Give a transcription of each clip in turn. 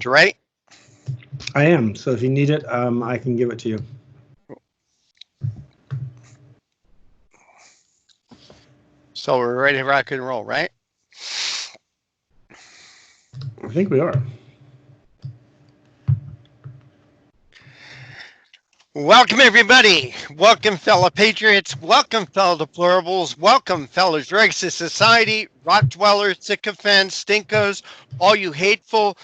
right? I am. So if you need it, I can give it to you. So we're ready to rock and roll, right? I think we are. Welcome, everybody. Welcome, fellow patriots. Welcome, fellow deplorables. Welcome, fellow dregs of society, rock dwellers, sycophants, stinkos, all you hateful,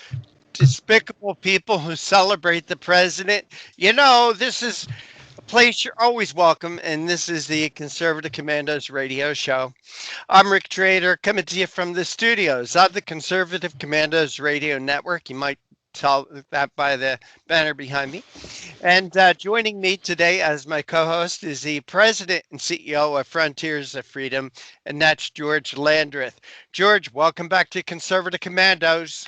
despicable people who celebrate the president. You know, this is a place you're always welcome, and this is the Conservative Commandos radio show. I'm Rick Trader, coming to you from the studios of the Conservative Commandos radio network. You might tell that by the banner behind me. And joining me today as my co-host is the president and CEO of Frontiers of Freedom, and that's George Landrith. George, welcome back to Conservative Commandos.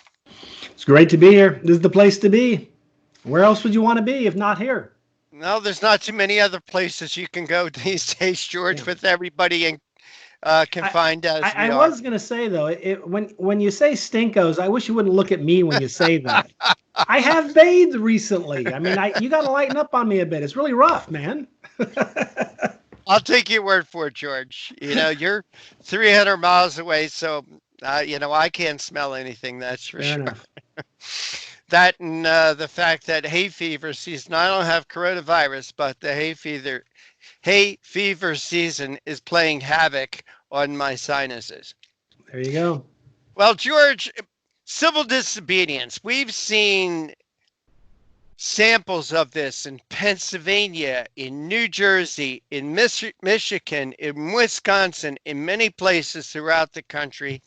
It's great to be here. This is the place to be. Where else would you want to be if not here? No, there's not too many other places you can go these days, George, with everybody in confined as we are. I was going to say, though, when you say stinkos, I wish you wouldn't look at me when you say that. I have bathed recently. I mean, you got to lighten up on me a bit. It's really rough, man. I'll take your word for it, George. You know, you're 300 miles away, so, I can't smell anything, that's for Fair sure. enough. That and the fact that hay fever season, I don't have coronavirus, but the hay fever season is playing havoc on my sinuses. There you go. Well, George, civil disobedience. We've seen samples of this in Pennsylvania, in New Jersey, in Michigan, in Wisconsin, in many places throughout the country.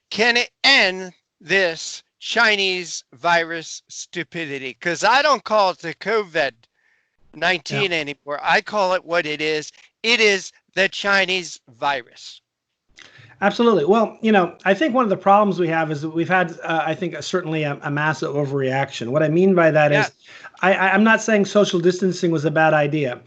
Can it end this Chinese virus stupidity? Because I don't call it the COVID-19 anymore. I call it what it is. It is the Chinese virus. Absolutely. Well, I think one of the problems we have is that we've had, I think, certainly a massive overreaction. What I mean by that is, I'm not saying social distancing was a bad idea.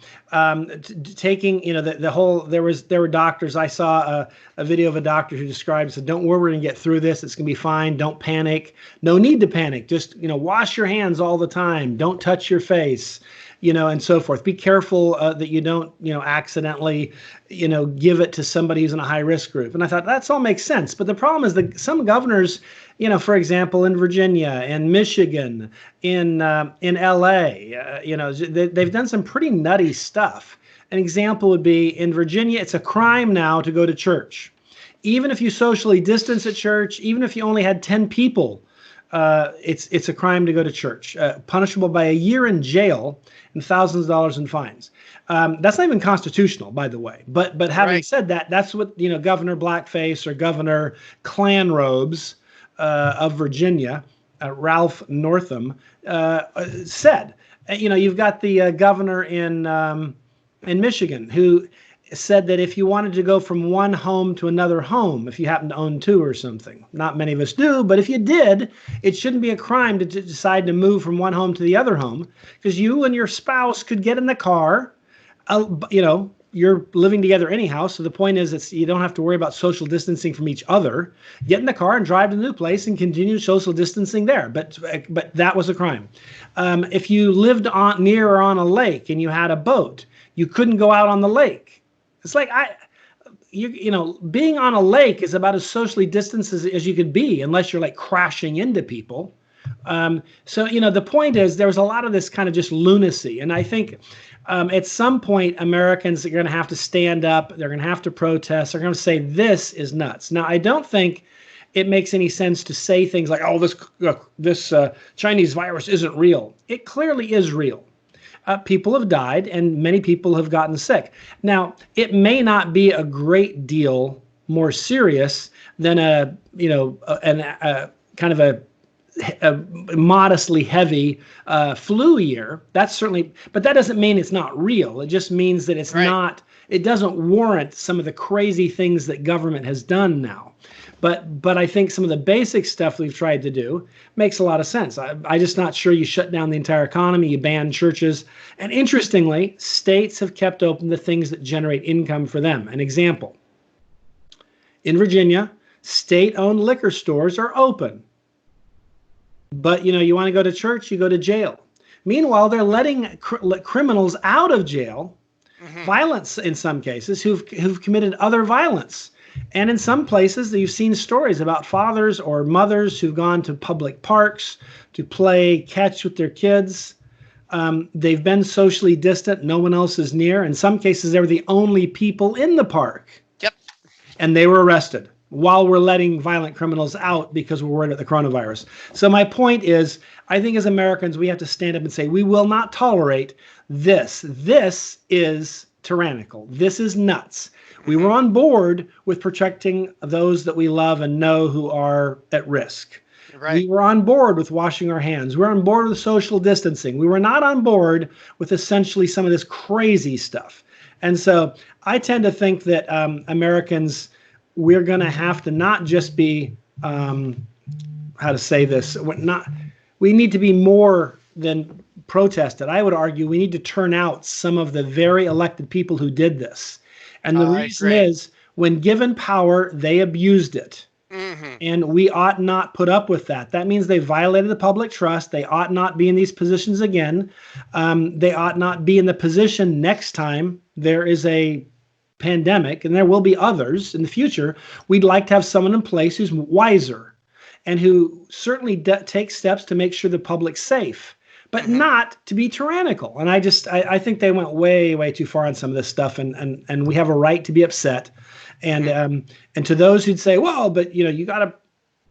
Taking, the whole, there were doctors. I saw a video of a doctor who said, "Don't worry, we're going to get through this. It's going to be fine. Don't panic. No need to panic. Just, wash your hands all the time. Don't touch your face." And so forth. Be careful that you don't, accidentally, give it to somebody who's in a high risk group. And I thought that's all makes sense. But the problem is that some governors, for example, in Virginia, in Michigan, in LA, they've done some pretty nutty stuff. An example would be in Virginia, it's a crime now to go to church. Even if you socially distance at church, even if you only had 10 people, it's a crime to go to church, punishable by a year in jail and thousands of dollars in fines. That's not even constitutional, by the way. But having said that, that's what Governor Blackface or Governor Klan Robes of Virginia, Ralph Northam, said. You've got the governor in Michigan who said that if you wanted to go from one home to another home, if you happen to own two or something, not many of us do, but if you did, it shouldn't be a crime to decide to move from one home to the other home, because you and your spouse could get in the car. You're living together anyhow, so the point is you don't have to worry about social distancing from each other. Get in the car and drive to the new place and continue social distancing there. But that was a crime. If you lived near or on a lake and you had a boat, you couldn't go out on the lake. It's like being on a lake is about as socially distanced as you could be, unless you're like crashing into people. So the point is there was a lot of this kind of just lunacy, and I think at some point Americans are going to have to stand up. They're going to have to protest. They're going to say this is nuts. Now I don't think it makes any sense to say things like, "Oh, this Chinese virus isn't real." It clearly is real. People have died and many people have gotten sick. Now, it may not be a great deal more serious than a kind of a modestly heavy flu year. That's certainly, but that doesn't mean it's not real. It just means that it's not, it doesn't warrant some of the crazy things that government has done now. But I think some of the basic stuff we've tried to do makes a lot of sense. I'm just not sure you shut down the entire economy, you ban churches. And interestingly, states have kept open the things that generate income for them. An example, in Virginia, state-owned liquor stores are open. But, you want to go to church, you go to jail. Meanwhile, they're letting criminals out of jail, violence in some cases, who've committed other violence. And in some places, you've seen stories about fathers or mothers who've gone to public parks to play catch with their kids. They've been socially distant. No one else is near. In some cases, they were the only people in the park. Yep. And they were arrested while we're letting violent criminals out because we're worried about the coronavirus. So my point is, I think as Americans, we have to stand up and say, we will not tolerate this. This is tyrannical. This is nuts. We were on board with protecting those that we love and know who are at risk. Right. We were on board with washing our hands. We were on board with social distancing. We were not on board with essentially some of this crazy stuff. And so I tend to think that Americans, we're going to have to not just be, how to say this, we need to be more than protested. I would argue we need to turn out some of the very elected people who did this. And the reason is, when given power, they abused it. And we ought not put up with that. That means they violated the public trust. They ought not be in these positions again. They ought not be in the position next time there is a pandemic, and there will be others in the future. We'd like to have someone in place who's wiser and who certainly takes steps to make sure the public's safe, but not to be tyrannical. And I think they went way, way too far on some of this stuff, and we have a right to be upset. And to those who'd say, well, but you gotta,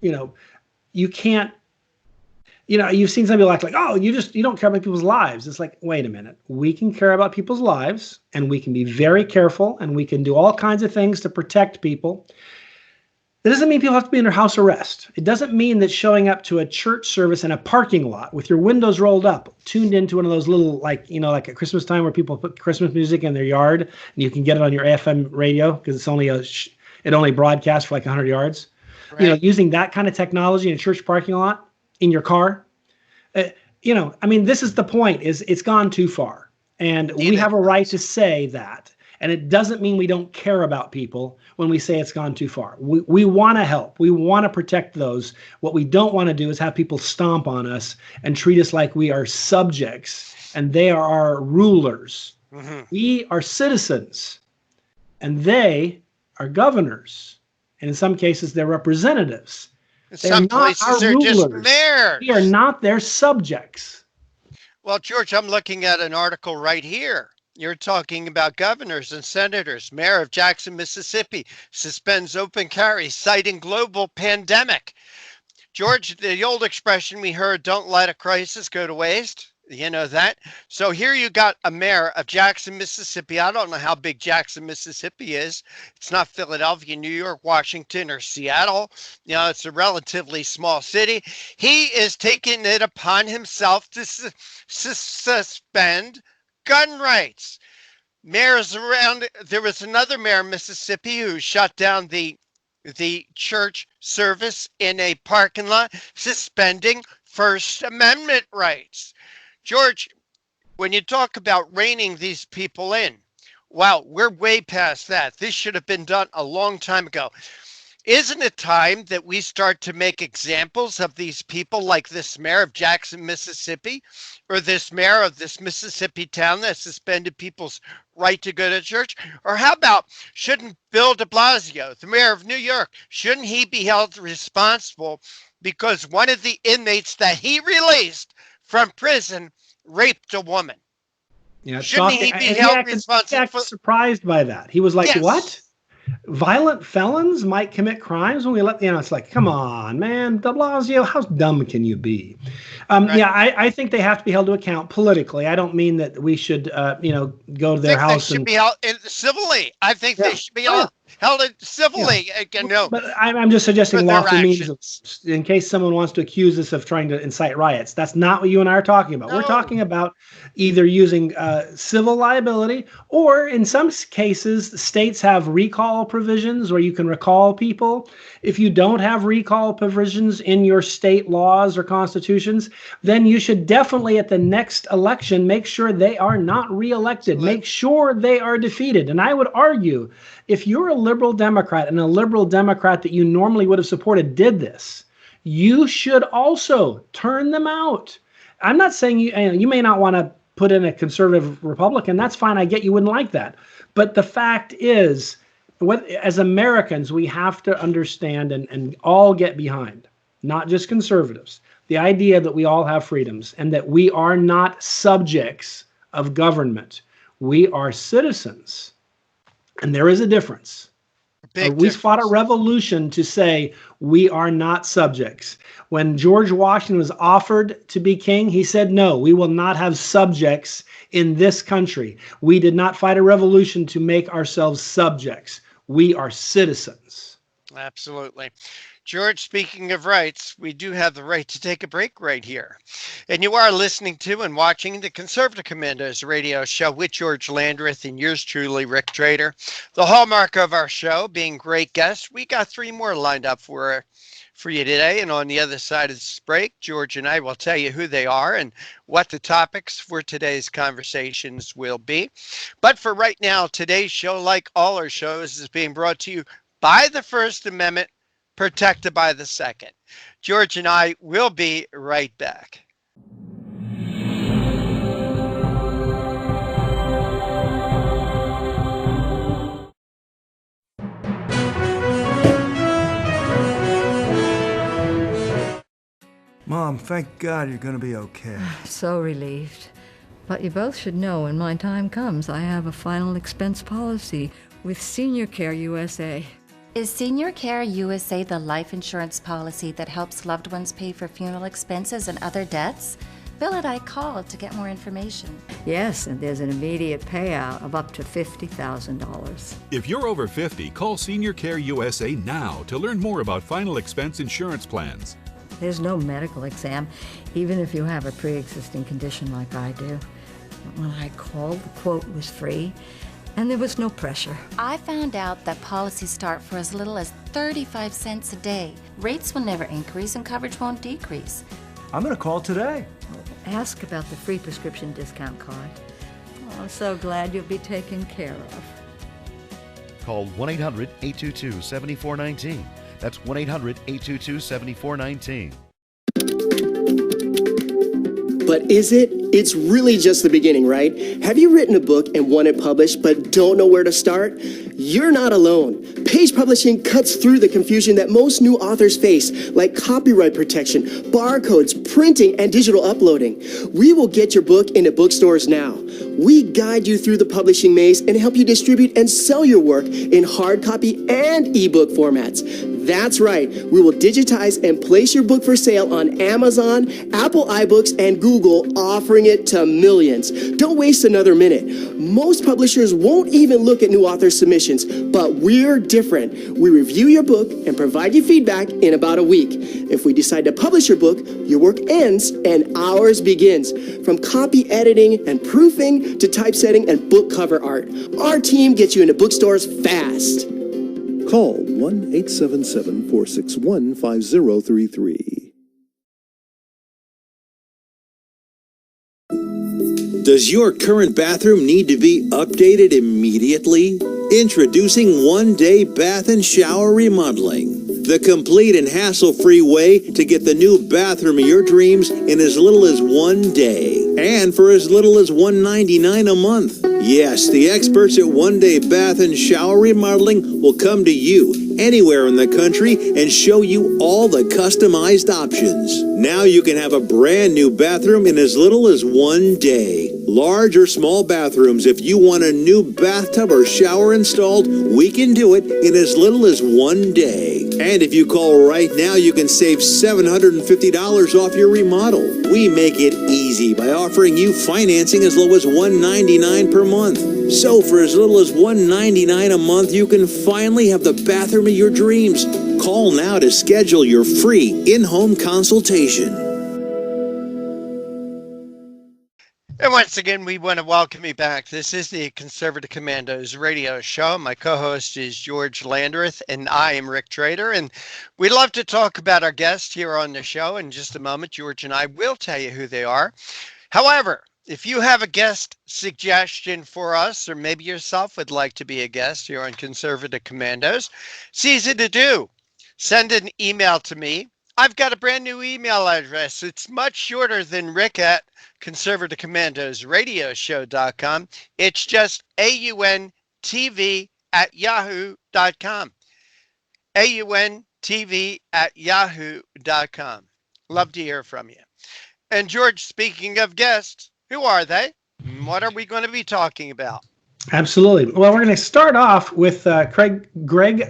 you can't, you've seen some people like, oh, you don't care about people's lives. It's like, wait a minute, we can care about people's lives, and we can be very careful, and we can do all kinds of things to protect people. That doesn't mean people have to be under house arrest. It doesn't mean that showing up to a church service in a parking lot with your windows rolled up, tuned into one of those little, like at Christmas time where people put Christmas music in their yard, and you can get it on your FM radio because it's only it only broadcasts for like 100 yards. Right. Using that kind of technology in a church parking lot, in your car. This is the point, is it's gone too far. And we have a right to say that. And it doesn't mean we don't care about people when we say it's gone too far. We want to help. We want to protect those. What we don't want to do is have people stomp on us and treat us like we are subjects and they are our rulers. We are citizens and they are governors. And in some cases, they're representatives. In some places, they're just mayors. We are not their subjects. Well, George, I'm looking at an article right here. You're talking about governors and senators. Mayor of Jackson, Mississippi, suspends open carry, citing global pandemic. George, the old expression we heard, don't let a crisis go to waste. You know that. So here you got a mayor of Jackson, Mississippi. I don't know how big Jackson, Mississippi is. It's not Philadelphia, New York, Washington, or Seattle. It's a relatively small city. He is taking it upon himself to suspend gun rights. Mayors around, there was another mayor in Mississippi who shut down the church service in a parking lot, suspending First Amendment rights. George, when you talk about reining these people in, wow, we're way past that. This should have been done a long time ago. Isn't it time that we start to make examples of these people, like this mayor of Jackson, Mississippi, or this mayor of this Mississippi town that suspended people's right to go to church? Or how about, shouldn't Bill de Blasio, the mayor of New York, shouldn't he be held responsible because one of the inmates that he released from prison raped a woman? Shouldn't he be held responsible? He surprised by that. He was like, yes. What? Violent felons might commit crimes when we let, it's like, come on, man, de Blasio, how dumb can you be? Right. Yeah, I think they have to be held to account politically. I don't mean that we should, go to their house. They should be held civilly. I think they should be held civilly. Yeah. But I'm just suggesting lawful means, in case someone wants to accuse us of trying to incite riots. That's not what you and I are talking about. No. We're talking about either using civil liability, or in some cases, states have recall provisions where you can recall people. If you don't have recall provisions in your state laws or constitutions, then you should definitely at the next election make sure they are not reelected. Make sure they are defeated. And I would argue, if you're a liberal Democrat and a liberal Democrat that you normally would have supported did this, you should also turn them out. I'm not saying you may not want to put in a conservative Republican. That's fine. I get you wouldn't like that. But the fact is, as Americans, we have to understand and all get behind, not just conservatives, the idea that we all have freedoms and that we are not subjects of government. We are citizens. And there is a difference. We fought a revolution to say we are not subjects. When George Washington was offered to be king, he said, no, we will not have subjects in this country. We did not fight a revolution to make ourselves subjects. We are citizens. Absolutely. George, speaking of rights, we do have the right to take a break right here. And you are listening to and watching the Conservative Commandos radio show with George Landrith and yours truly, Rick Trader. The hallmark of our show being great guests. We got 3 more lined up for you today. And on the other side of this break, George and I will tell you who they are and what the topics for today's conversations will be. But for right now, today's show, like all our shows, is being brought to you by the First Amendment, protected by the Second. George and I will be right back. Mom, thank God you're going to be okay. So relieved. But you both should know when my time comes, I have a final expense policy with Senior Care USA. Is Senior Care USA the life insurance policy that helps loved ones pay for funeral expenses and other debts? Bill and I called to get more information. Yes, and there's an immediate payout of up to $50,000. If you're over 50, call Senior Care USA now to learn more about final expense insurance plans. There's no medical exam, even if you have a pre-existing condition like I do. When I called, the quote was free, and there was no pressure. I found out that policies start for as little as 35 cents a day. Rates will never increase and coverage won't decrease. I'm going to call today. Ask about the free prescription discount card. Oh, I'm so glad you'll be taken care of. Call 1-800-822-7419. That's 1-800-822-7419. But is it? It's really just the beginning, right? Have you written a book and want it published but don't know where to start? You're not alone. Page Publishing cuts through the confusion that most new authors face, like copyright protection, barcodes, printing, and digital uploading. We will get your book into bookstores now. We guide you through the publishing maze and help you distribute and sell your work in hard copy and ebook formats. That's right. We will digitize and place your book for sale on Amazon, Apple iBooks, and Google, offering it to millions. Don't waste another minute. Most publishers won't even look at new author submissions, but we're different. We review your book and provide you feedback in about a week. If we decide to publish your book, your work ends and ours begins. From copy editing and proofing to typesetting and book cover art, our team gets you into bookstores fast. Call 1-877-461-5033. Does your current bathroom need to be updated immediately? Introducing One Day Bath and Shower Remodeling, the complete and hassle-free way to get the new bathroom of your dreams in as little as 1 day and for as little as $199 a month. Yes, the experts at One Day Bath and Shower Remodeling will come to you anywhere in the country and show you all the customized options. Now you can have a brand new bathroom in as little as 1 day. Large or small bathrooms, if you want a new bathtub or shower installed, we can do it in as little as 1 day. And if you call right now, you can save $750 off your remodel. We make it easy by offering you financing as low as $199 per month. So for as little as $199 a month, you can finally have the bathroom of your dreams. Call now to schedule your free in-home consultation. And once again, we want to welcome you back. This is the Conservative Commandos radio show. My co-host is George Landrith, and I am Rick Trader. And we love to talk about our guests here on the show. In just a moment, George and I will tell you who they are. However, if you have a guest suggestion for us, or maybe yourself would like to be a guest here on Conservative Commandos, it's easy to do. Send an email to me. I've got a brand new email address. It's much shorter than Rick at conservativecommandosradioshow.com. It's just auntv@yahoo.com. auntv@yahoo.com. Love to hear from you. And George, speaking of guests, who are they? What are we going to be talking about? Absolutely. Well, we're going to start off with Greg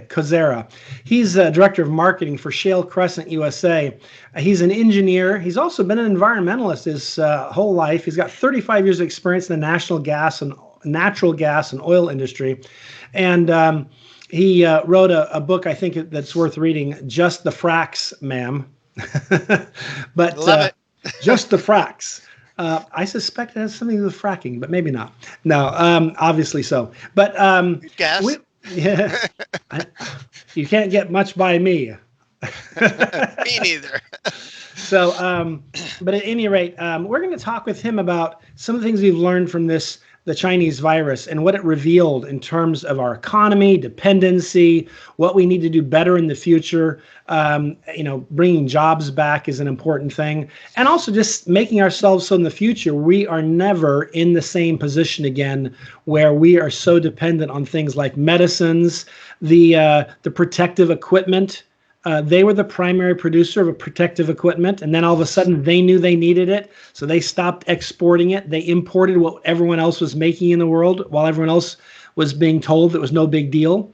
Kozera. He's director of marketing for Shale Crescent USA. He's an engineer. He's also been an environmentalist his whole life. He's got 35 years of experience in the natural gas and oil industry. And he wrote a book, I think, that's worth reading, Just the Fracks, Ma'am. But Love it. Just the Fracks. I suspect it has something to do with fracking, but maybe not. No, obviously so. But Gas. You can't get much by me. Me neither. So, but at any rate, we're going to talk with him about some of the things we've learned from the Chinese virus and what it revealed in terms of our economy, dependency, what we need to do better in the future. Bringing jobs back is an important thing. And also just making ourselves so in the future, we are never in the same position again where we are so dependent on things like medicines, the protective equipment. They were the primary producer of protective equipment, and then all of a sudden they knew they needed it, so they stopped exporting it. They imported what everyone else was making in the world, while everyone else was being told it was no big deal.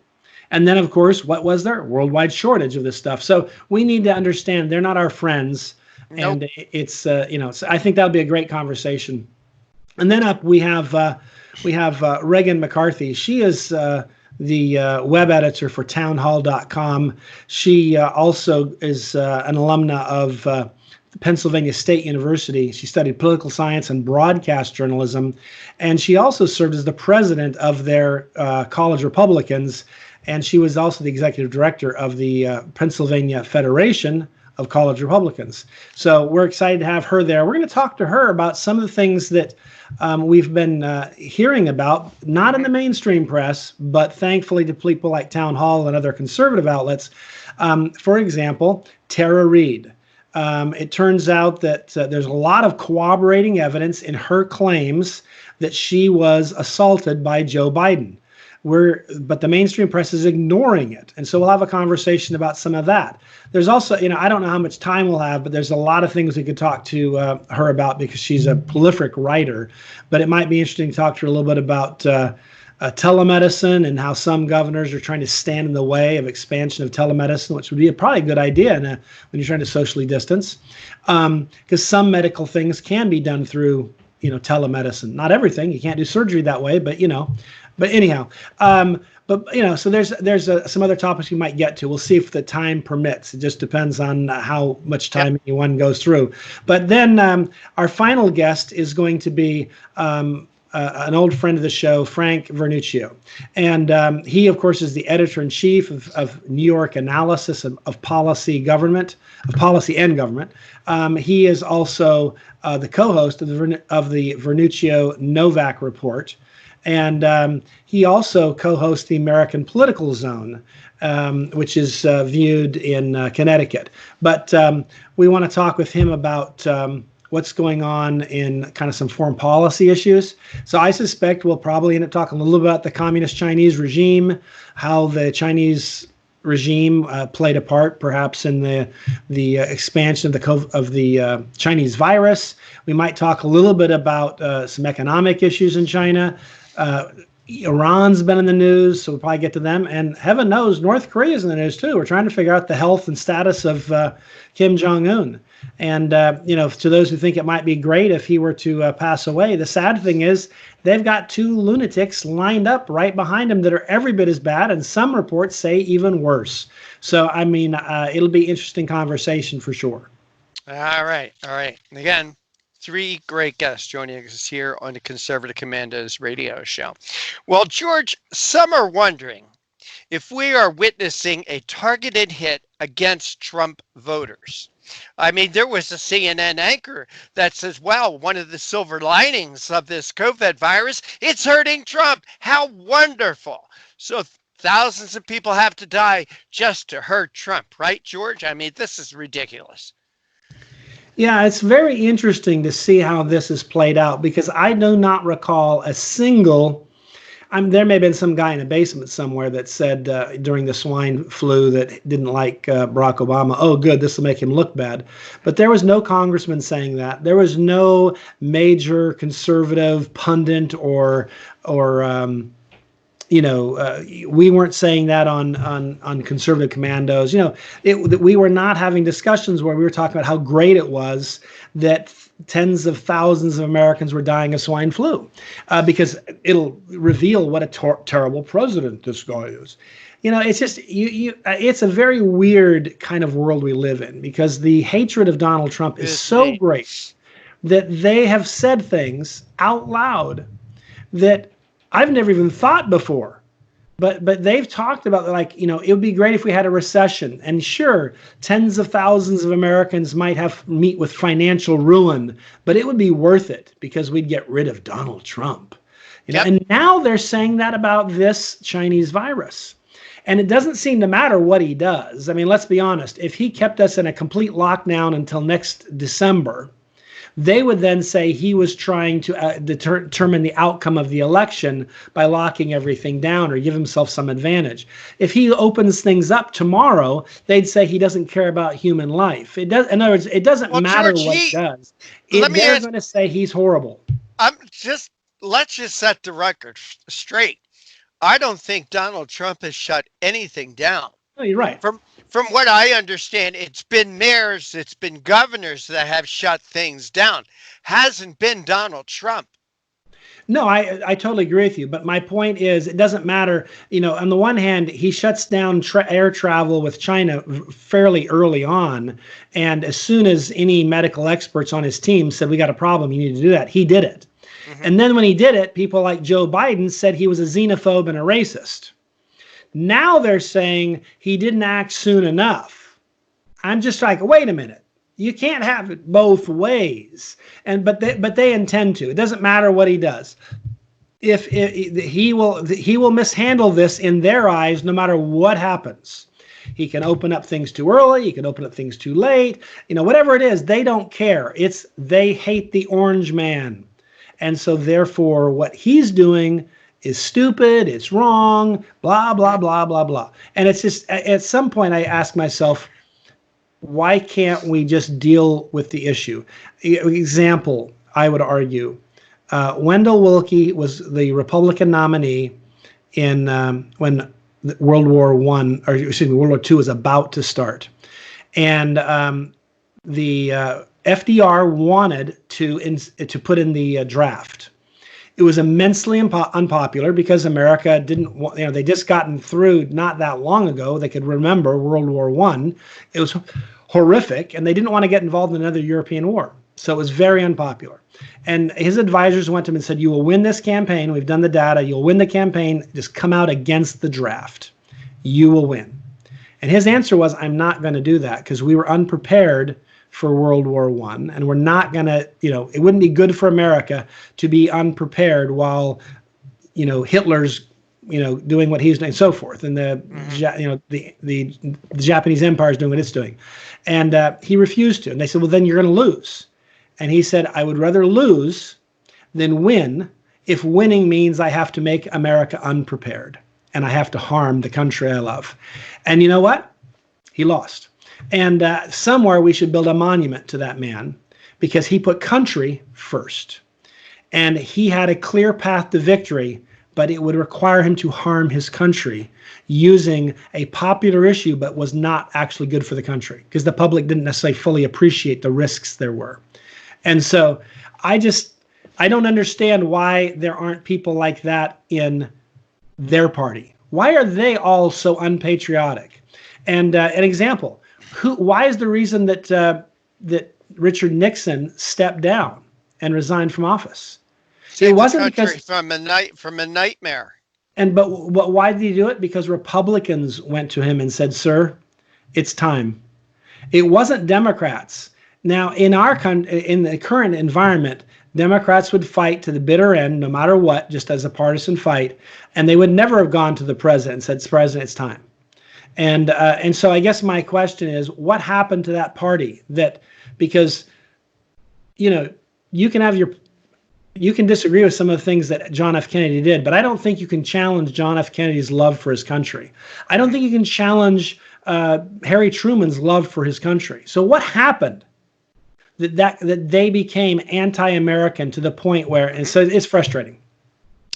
And then, of course, what was there? Worldwide shortage of this stuff. So we need to understand they're not our friends, Nope. and it's so I think that'll be a great conversation. And then up we have Reagan McCarthy. She is the web editor for townhall.com. She also is an alumna of Pennsylvania State University. She studied political science and broadcast journalism, and she also served as the president of their college Republicans, and she was also the executive director of the Pennsylvania Federation of College Republicans. So we're excited to have her there. We're going to talk to her about some of the things that we've been hearing about, not in the mainstream press, but thankfully to people like Town Hall and other conservative outlets. For example, Tara Reade. It turns out that there's a lot of corroborating evidence in her claims that she was assaulted by Joe Biden. But the mainstream press is ignoring it. And so we'll have a conversation about some of that. There's also, I don't know how much time we'll have, but there's a lot of things we could talk to her about because she's a prolific writer. But it might be interesting to talk to her a little bit about telemedicine and how some governors are trying to stand in the way of expansion of telemedicine, which would be probably a good idea when you're trying to socially distance. Because some medical things can be done through, telemedicine. Not everything. You can't do surgery that way, but, But anyhow, so there's some other topics we might get to. We'll see if the time permits. It just depends on how much time anyone goes through. But then our final guest is going to be an old friend of the show, Frank Vernuccio. And he, of course, is the editor-in-chief of New York Analysis of Policy and Government. He is also the co-host of the Vernuccio Novak Report. And he also co-hosts the American Political Zone, which is viewed in Connecticut. But we want to talk with him about what's going on in kind of some foreign policy issues. So I suspect we'll probably end up talking a little bit about the communist Chinese regime, how the Chinese regime played a part perhaps in the expansion of the Chinese virus. We might talk a little bit about some economic issues in China. Iran's been in the news, so we'll probably get to them. And heaven knows, North Korea's in the news too. We're trying to figure out the health and status of Kim Jong-un. And, to those who think it might be great if he were to pass away, the sad thing is they've got two lunatics lined up right behind him that are every bit as bad, and some reports say even worse. So, it'll be interesting conversation for sure. All right. Again, three great guests joining us here on the Conservative Commandos radio show. Well, George, some are wondering if we are witnessing a targeted hit against Trump voters. There was a CNN anchor that says, well, one of the silver linings of this COVID virus, it's hurting Trump. How wonderful. So thousands of people have to die just to hurt Trump, right, George? I mean, this is ridiculous. Yeah, it's very interesting to see how this is played out, because I do not recall a single. There may have been some guy in a basement somewhere that said during the swine flu that didn't like Barack Obama, oh, good, this will make him look bad. But there was no congressman saying that. There was no major conservative pundit or we weren't saying that on conservative commandos. We were not having discussions where we were talking about how great it was that tens of thousands of Americans were dying of swine flu, because it'll reveal what a terrible president this guy is. It's just it's a very weird kind of world we live in, because the hatred of Donald Trump is so great that they have said things out loud that I've never even thought before. But they've talked about, like, it would be great if we had a recession. And sure, tens of thousands of Americans might meet with financial ruin, but it would be worth it because we'd get rid of Donald Trump. And now they're saying that about this Chinese virus. And it doesn't seem to matter what he does. I mean, let's be honest. If he kept us in a complete lockdown until next December, they would then say he was trying to determine the outcome of the election by locking everything down or give himself some advantage. If he opens things up tomorrow, they'd say he doesn't care about human life. In other words, it doesn't matter George, what he does. They're going to say he's horrible. Let's just set the record straight. I don't think Donald Trump has shut anything down. No, you're right. From what I understand, it's been mayors, it's been governors that have shut things down. Hasn't been Donald Trump. No, I totally agree with you. But my point is, it doesn't matter. On the one hand, he shuts down air travel with China fairly early on. And as soon as any medical experts on his team said, we got a problem, you need to do that, he did it. Mm-hmm. And then when he did it, people like Joe Biden said he was a xenophobe and a racist. Now they're saying he didn't act soon enough. I'm just like, wait a minute. You can't have it both ways. But they intend to. It doesn't matter what he does. If he will mishandle this in their eyes, no matter what happens. He can open up things too early. He can open up things too late. Whatever it is, they don't care. They hate the orange man. And so therefore, what he's doing is stupid, it's wrong, blah, blah, blah, blah, blah. And it's just, at some point I ask myself, why can't we just deal with the issue? Example, I would argue, Wendell Willkie was the Republican nominee in when World War II was about to start. And the FDR wanted to put in the draft. It was immensely unpopular because America didn't want, they just gotten through not that long ago. They could remember World War I. It was horrific, and they didn't want to get involved in another European war. So it was very unpopular. And his advisors went to him and said, you will win this campaign. We've done the data. You'll win the campaign. Just come out against the draft. You will win. And his answer was, I'm not going to do that because we were unprepared for World War I, and we're not going to, it wouldn't be good for America to be unprepared while, Hitler's, doing what he's doing, and so forth, and the Japanese Empire is doing what it's doing, and he refused to. And they said, well, then you're going to lose. And he said, I would rather lose than win if winning means I have to make America unprepared and I have to harm the country I love. And you know what? He lost. And somewhere we should build a monument to that man because he put country first. And he had a clear path to victory, but it would require him to harm his country using a popular issue, but was not actually good for the country because the public didn't necessarily fully appreciate the risks there were. And so I don't understand why there aren't people like that in their party. Why are they all so unpatriotic? And an example. Why is the reason that Richard Nixon stepped down and resigned from office? It wasn't because from a nightmare. But why did he do it? Because Republicans went to him and said, "Sir, it's time." It wasn't Democrats. Now, in the current environment, Democrats would fight to the bitter end, no matter what, just as a partisan fight, and they would never have gone to the president and said, "President, it's time." And so I guess my question is, what happened to that party? Because you can disagree with some of the things that John F. Kennedy did, but I don't think you can challenge John F. Kennedy's love for his country. I don't think you can challenge Harry Truman's love for his country. So what happened that they became anti-American to the point where, and so it's frustrating.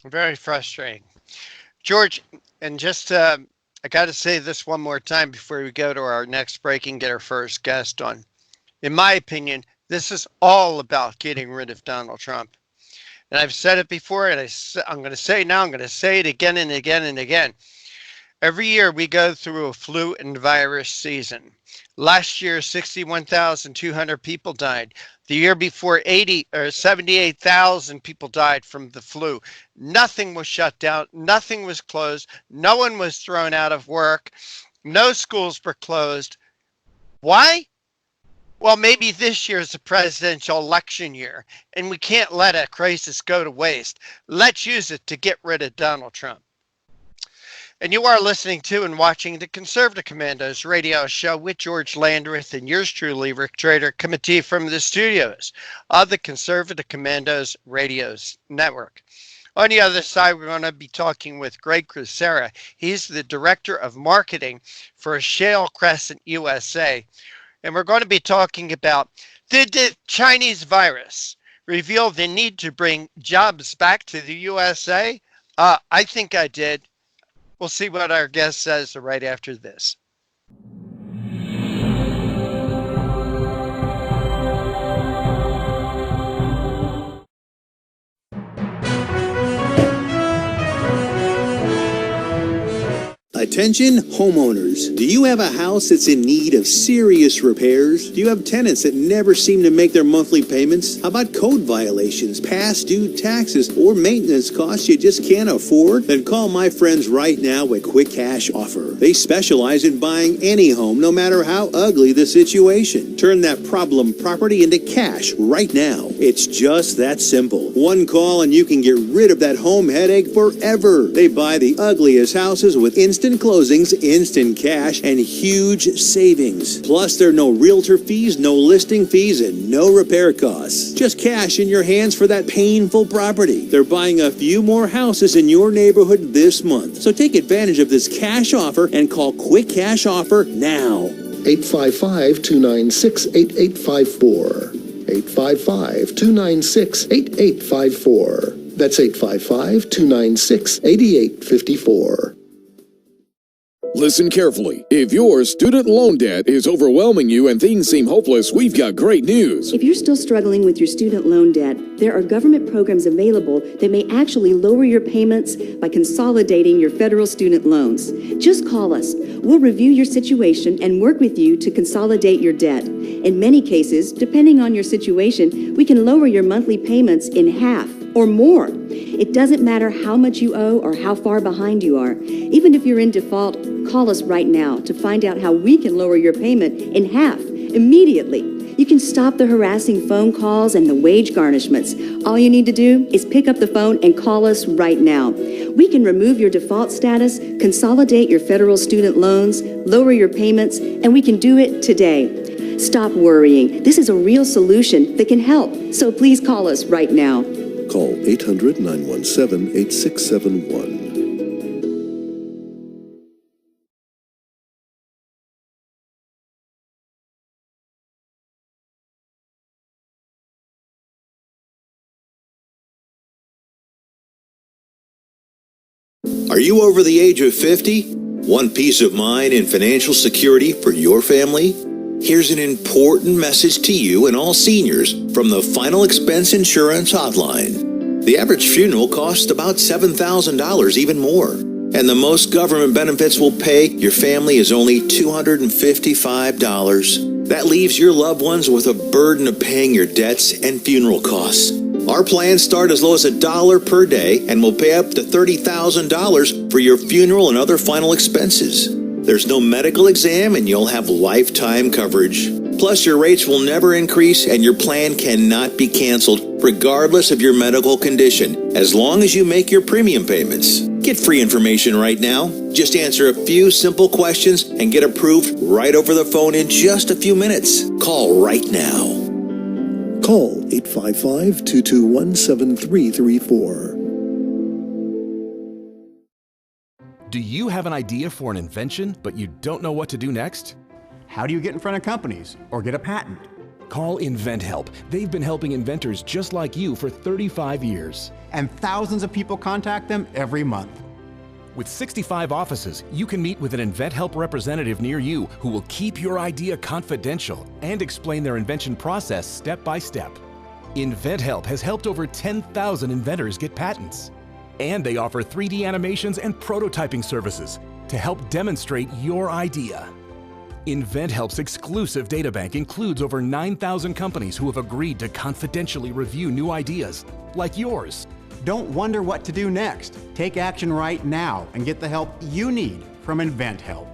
Very frustrating. George, and just I got to say this one more time before we go to our next break and get our first guest on. In my opinion, this is all about getting rid of Donald Trump. And I've said it before, and I'm going to say it now, I'm going to say it again and again and again. Every year we go through a flu and virus season. Last year, 61,200 people died. The year before, 78,000 people died from the flu. Nothing was shut down. Nothing was closed. No one was thrown out of work. No schools were closed. Why? Well, maybe this year is a presidential election year, and we can't let a crisis go to waste. Let's use it to get rid of Donald Trump. And you are listening to and watching the Conservative Commandos radio show with George Landrith and yours truly, Rick Trader, coming to you from the studios of the Conservative Commandos radio network. On the other side, we're going to be talking with Greg Kozera. He's the Director of Marketing for Shale Crescent USA. And we're going to be talking about, did the Chinese virus reveal the need to bring jobs back to the USA? I think I did. We'll see what our guest says right after this. Attention homeowners. Do you have a house that's in need of serious repairs? Do you have tenants that never seem to make their monthly payments? How about code violations, past due taxes, or maintenance costs you just can't afford? Then call my friends right now at Quick Cash Offer. They specialize in buying any home, no matter how ugly the situation. Turn that problem property into cash right now. It's just that simple. One call and you can get rid of that home headache forever. They buy the ugliest houses with instant closings, instant cash, and huge savings. Plus, there are no realtor fees, no listing fees, and no repair costs. Just cash in your hands for that painful property. They're buying a few more houses in your neighborhood this month. So take advantage of this cash offer and call Quick Cash Offer now. 855-296-8854. 855-296-8854. That's 855-296-8854. Listen carefully. If your student loan debt is overwhelming you and things seem hopeless, we've got great news. If you're still struggling with your student loan debt, there are government programs available that may actually lower your payments by consolidating your federal student loans. Just call us. We'll review your situation and work with you to consolidate your debt. In many cases, depending on your situation, we can lower your monthly payments in half or more. It doesn't matter how much you owe or how far behind you are. Even if you're in default, call us right now to find out how we can lower your payment in half immediately. You can stop the harassing phone calls and the wage garnishments. All you need to do is pick up the phone and call us right now. We can remove your default status, consolidate your federal student loans, lower your payments, and we can do it today. Stop worrying. This is a real solution that can help. So please call us right now. Call 800-917-8671. Are you over the age of 50? Want peace of mind and financial security for your family? Here's an important message to you and all seniors from the Final Expense Insurance Hotline. The average funeral costs about $7,000, even more. And the most government benefits will pay your family is only $255. That leaves your loved ones with a burden of paying your debts and funeral costs. Our plans start as low as $1 per day and will pay up to $30,000 for your funeral and other final expenses. There's no medical exam and you'll have lifetime coverage. Plus, your rates will never increase and your plan cannot be canceled, regardless of your medical condition, as long as you make your premium payments. Get free information right now. Just answer a few simple questions and get approved right over the phone in just a few minutes. Call right now. Call 855-221-7334. Do you have an idea for an invention, but you don't know what to do next? How do you get in front of companies or get a patent? Call InventHelp. They've been helping inventors just like you for 35 years. And thousands of people contact them every month. With 65 offices, you can meet with an InventHelp representative near you who will keep your idea confidential and explain their invention process step by step. InventHelp has helped over 10,000 inventors get patents. And they offer 3D animations and prototyping services to help demonstrate your idea. InventHelp's exclusive databank includes over 9,000 companies who have agreed to confidentially review new ideas, like yours. Don't wonder what to do next. Take action right now and get the help you need from InventHelp.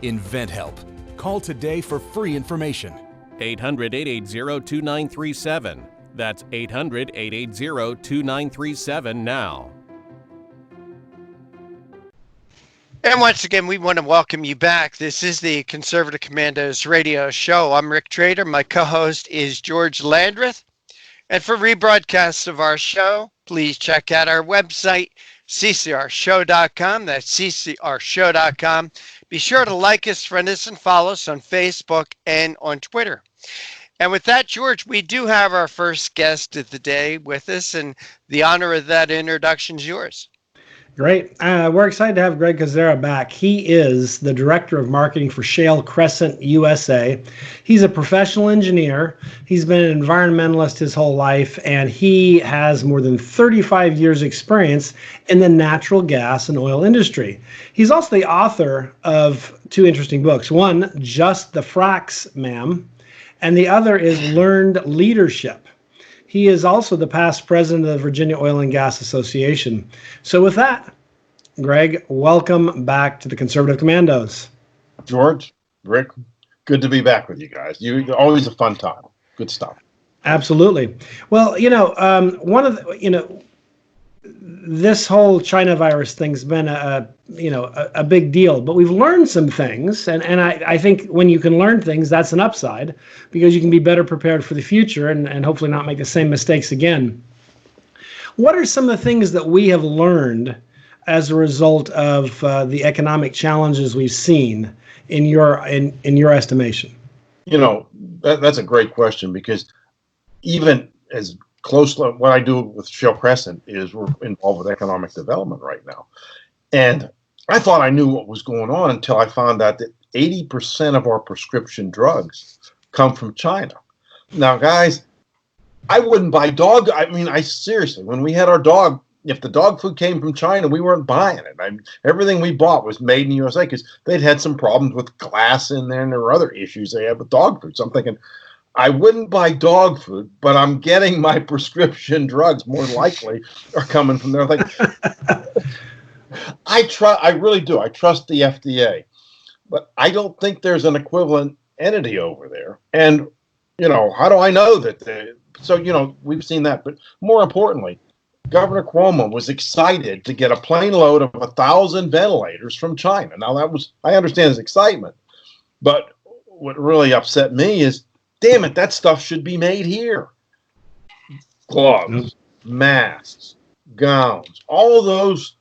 InventHelp. Call today for free information. 800-880-2937. That's 800-880-2937 now. And once again, we want to welcome you back. This is the Conservative Commandos radio show. I'm Rick Trader. My co-host is George Landrith. And for rebroadcasts of our show, please check out our website, ccrshow.com. That's ccrshow.com. Be sure to like us, friend us, and follow us on Facebook and on Twitter. And with that, George, we do have our first guest of the day with us, and the honor of that introduction is yours. Great. We're excited to have Greg Kozera back. He is the Director of Marketing for Shale Crescent USA. He's a professional engineer. He's been an environmentalist his whole life, and he has more than 35 years experience in the natural gas and oil industry. He's also the author of two interesting books. One, Just the Fracks, Ma'am, and the other is Learned Leadership. He is also the past president of the Virginia Oil and Gas Association. So with that, Greg, welcome back to the Conservative Commandos. George, Rick, good to be back with you guys. You're always a fun time. Good stuff. Absolutely. Well, one of the, this whole China virus thing's been a big deal, but we've learned some things, and I think when you can learn things, that's an upside, because you can be better prepared for the future and hopefully not make the same mistakes again. What are some of the things that we have learned as a result of the economic challenges we've seen in your estimation? That's a great question, because even as close to what I do with Shale Crescent is we're involved with economic development right now. And I thought I knew what was going on until I found out that 80% of our prescription drugs come from China. Now, guys, I wouldn't buy dog. I seriously, when we had our dog, if the dog food came from China, we weren't buying it. Everything we bought was made in the USA, because they'd had some problems with glass in there, and there were other issues they had with dog food. So I'm thinking, I wouldn't buy dog food, but I'm getting my prescription drugs more likely are coming from there. I really do. I trust the FDA, but I don't think there's an equivalent entity over there. And, how do I know that? We've seen that. But more importantly, Governor Cuomo was excited to get a plane load of 1,000 ventilators from China. Now, I understand his excitement, but what really upset me is, damn it, that stuff should be made here. Gloves, masks, gowns, all of those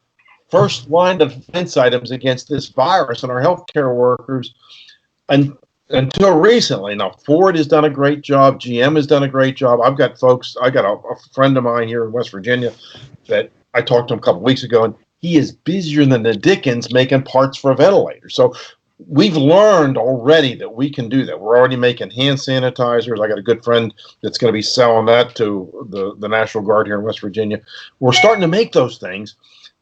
first line of defense items against this virus and our healthcare workers. And until recently, now Ford has done a great job, GM has done a great job. I got a friend of mine here in West Virginia that I talked to him a couple of weeks ago, and he is busier than the Dickens making parts for a ventilator. So we've learned already that we can do that. We're already making hand sanitizers. I got a good friend that's going to be selling that to the National Guard here in West Virginia. We're starting to make those things,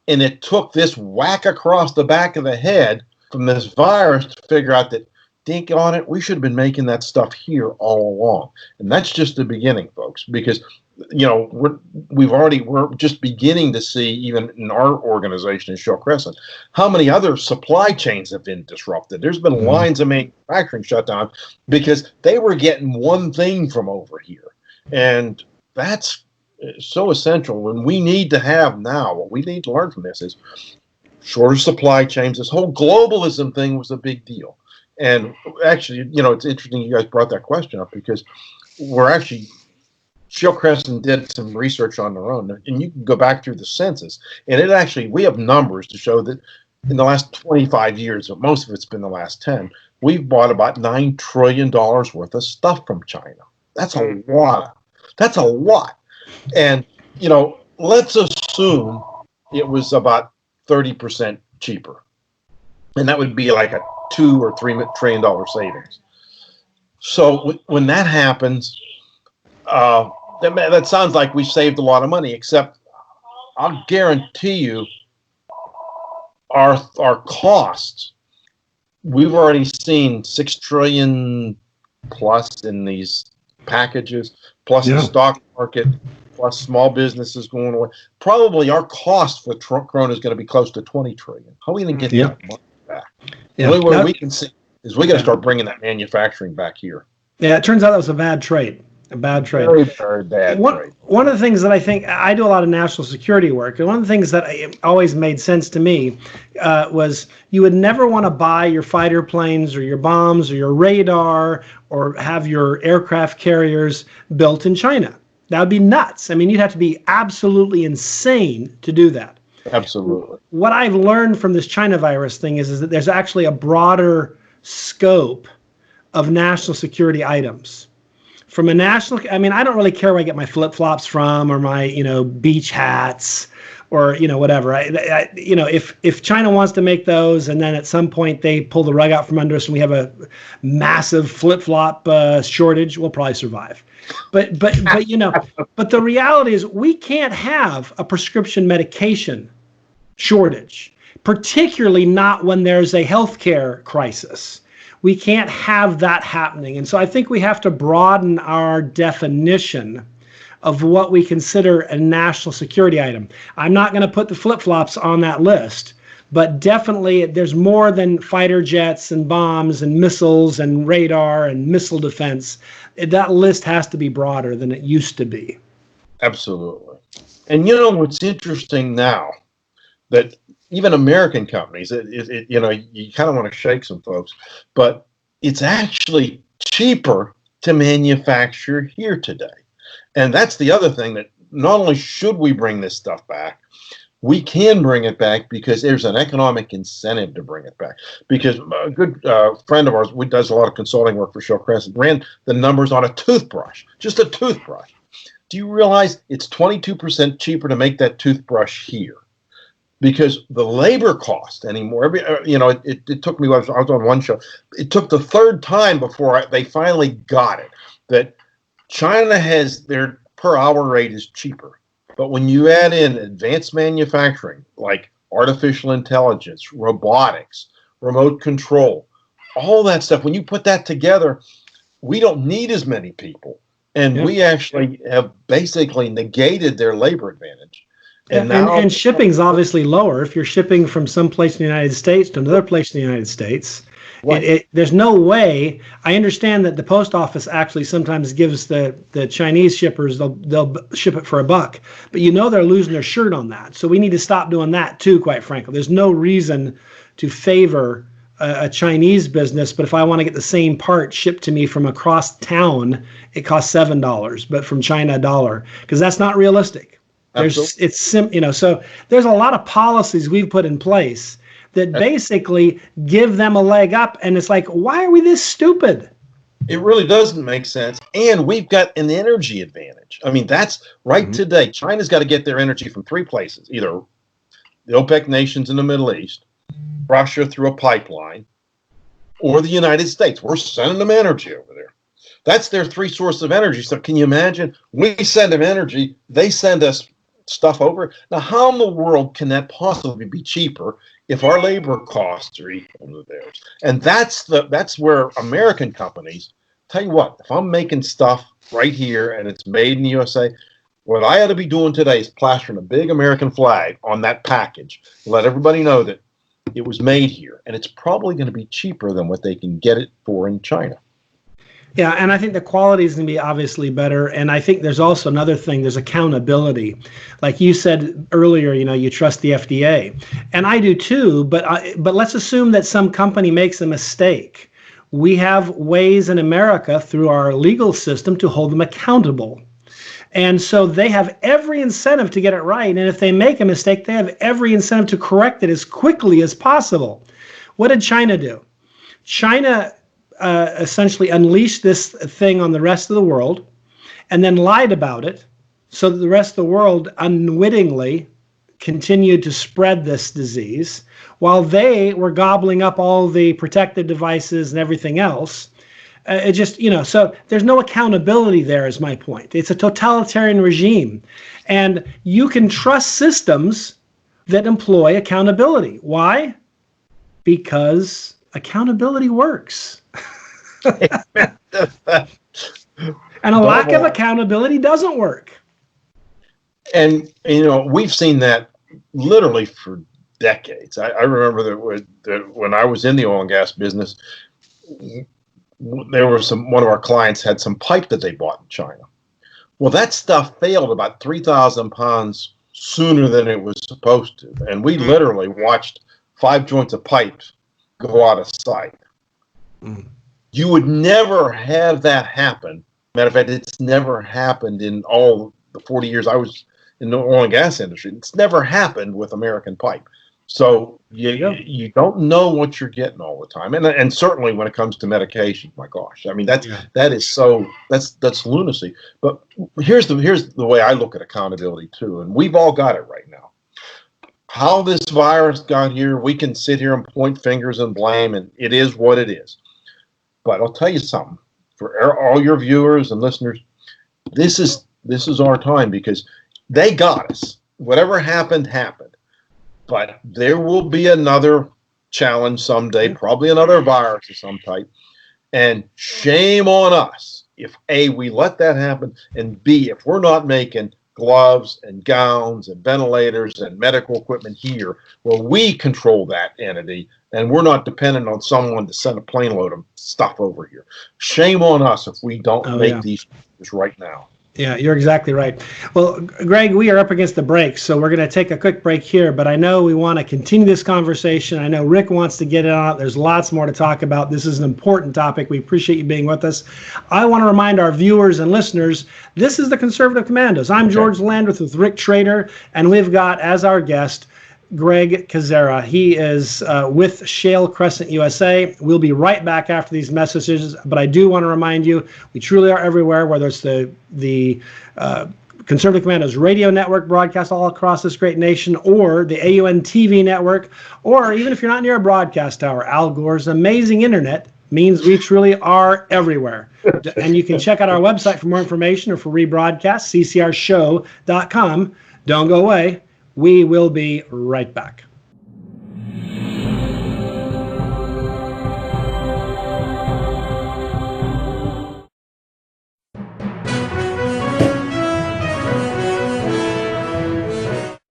and it took this whack across the back of the head from this virus to figure out that, dink on it, we should have been making that stuff here all along. And that's just the beginning, folks, because we're just beginning to see, even in our organization in Shell Crescent, how many other supply chains have been disrupted. There's been lines of manufacturing shut down because they were getting one thing from over here. And that's so essential. When we need to have now, what we need to learn from this is shorter supply chains. This whole globalism thing was a big deal. And actually, it's interesting you guys brought that question up, because we're actually, Shell Crescent did some research on their own, and you can go back through the census, and we have numbers to show that in the last 25 years, but most of it's been the last 10, we've bought about $9 trillion worth of stuff from China. That's a lot. That's a lot. And, let's assume it was about 30% cheaper. And that would be like a $2 or $3 trillion savings. So when that happens, that sounds like we saved a lot of money, except I'll guarantee you our costs, we've already seen $6 trillion plus in these packages, plus the stock market, plus small businesses going away. Probably our cost for Corona is going to be close to $20 trillion. How are we going to get that money back? The only way we can see is we got to start bringing that manufacturing back here. Yeah, it turns out that was a bad trade. A bad trade. Very, very bad trade. One of the things that I do a lot of national security work, and one of the things that always made sense to me was you would never want to buy your fighter planes or your bombs or your radar or have your aircraft carriers built in China. That would be nuts. I mean, you'd have to be absolutely insane to do that. Absolutely. What I've learned from this China virus thing is that there's actually a broader scope of national security items. From a national, I mean, I don't really care where I get my flip-flops from or my, beach hats or, whatever. If China wants to make those and then at some point they pull the rug out from under us and we have a massive flip-flop shortage, we'll probably survive. But the reality is we can't have a prescription medication shortage, particularly not when there's a healthcare crisis. We can't have that happening. And so I think we have to broaden our definition of what we consider a national security item. I'm not going to put the flip-flops on that list, but definitely there's more than fighter jets and bombs and missiles and radar and missile defense. That list has to be broader than it used to be. Absolutely. And what's interesting now, that even American companies, you kind of want to shake some folks, but it's actually cheaper to manufacture here today. And that's the other thing, that not only should we bring this stuff back, we can bring it back because there's an economic incentive to bring it back. Because a good friend of ours, who does a lot of consulting work for Shell Crescent, ran the numbers on a toothbrush, just a toothbrush. Do you realize it's 22% cheaper to make that toothbrush here? Because the labor cost anymore, it took me, I was on one show, it took the third time before they finally got it, that China has their per hour rate is cheaper. But when you add in advanced manufacturing, like artificial intelligence, robotics, remote control, all that stuff, when you put that together, we don't need as many people. And we actually have basically negated their labor advantage. And shipping's obviously lower if you're shipping from some place in the United States to another place in the United States. There's no way. I understand that the post office actually sometimes gives the Chinese shippers, they'll ship it for $1, but they're losing their shirt on that. So we need to stop doing that too, quite frankly. There's no reason to favor a Chinese business, but if I want to get the same part shipped to me from across town, it costs $7, but from China $1, because that's not realistic. So there's a lot of policies we've put in place that basically give them a leg up, and it's like, why are we this stupid? It really doesn't make sense, and we've got an energy advantage. I mean, that's right today. China's got to get their energy from 3 places: either the OPEC nations in the Middle East, Russia through a pipeline, or the United States. We're sending them energy over there. That's their 3 sources of energy. So can you imagine? We send them energy, they send us stuff over. Now, how in the world can that possibly be cheaper if our labor costs are equal to theirs? And that's where American companies, tell you what, if I'm making stuff right here and it's made in the USA, What I ought to be doing today is plastering a big American flag on that package, let everybody know that it was made here, and it's probably going to be cheaper than what they can get it for in China. Yeah, and I think the quality is going to be obviously better. And I think there's also another thing, there's accountability. Like you said earlier, you trust the FDA. And I do too, but let's assume that some company makes a mistake. We have ways in America through our legal system to hold them accountable. And so they have every incentive to get it right. And if they make a mistake, they have every incentive to correct it as quickly as possible. What did China do? China essentially unleashed this thing on the rest of the world and then lied about it so that the rest of the world unwittingly continued to spread this disease while they were gobbling up all the protective devices and everything else. It just, so there's no accountability there is my point. It's a totalitarian regime. And you can trust systems that employ accountability. Why? Because accountability works. And a lack of accountability doesn't work. And, we've seen that literally for decades. I remember that when I was in the oil and gas business, there was one of our clients had some pipe that they bought in China. Well, that stuff failed about 3,000 pounds sooner than it was supposed to. And we literally watched 5 joints of pipes go out of sight. You would never have that happen. Matter of fact, it's never happened in all the 40 years I was in the oil and gas industry. It's never happened with American pipe. So you don't know what you're getting all the time. And certainly when it comes to medication, my gosh, I mean, that's lunacy. But here's the way I look at accountability too. And we've all got it right now. How this virus got here, we can sit here and point fingers and blame, and it is what it is. But I'll tell you something, for all your viewers and listeners, this is our time because they got us. Whatever happened, happened. But there will be another challenge someday, probably another virus of some type. And shame on us if A, we let that happen, and B, if we're not making gloves and gowns and ventilators and medical equipment here where we control that entity and we're not dependent on someone to send a plane load of stuff over here. Shame on us if we don't make these changes right now. Yeah, you're exactly right. Well, Greg, we are up against the break, so we're going to take a quick break here, but I know we want to continue this conversation. I know Rick wants to get it on. There's lots more to talk about. This is an important topic. We appreciate you being with us. I want to remind our viewers and listeners, this is the Conservative Commandos. I'm George Landrith with Rick Trader, and we've got as our guest Greg Kozera. He is with Shale Crescent USA. We'll be right back after these messages, but I do want to remind you, we truly are everywhere, whether it's the Conservative Commandos radio network broadcast all across this great nation, or the AUN TV network, or even if you're not near a broadcast tower, Al Gore's amazing internet means we truly are everywhere. And you can check out our website for more information or for rebroadcast, ccrshow.com. Don't go away. We will be right back.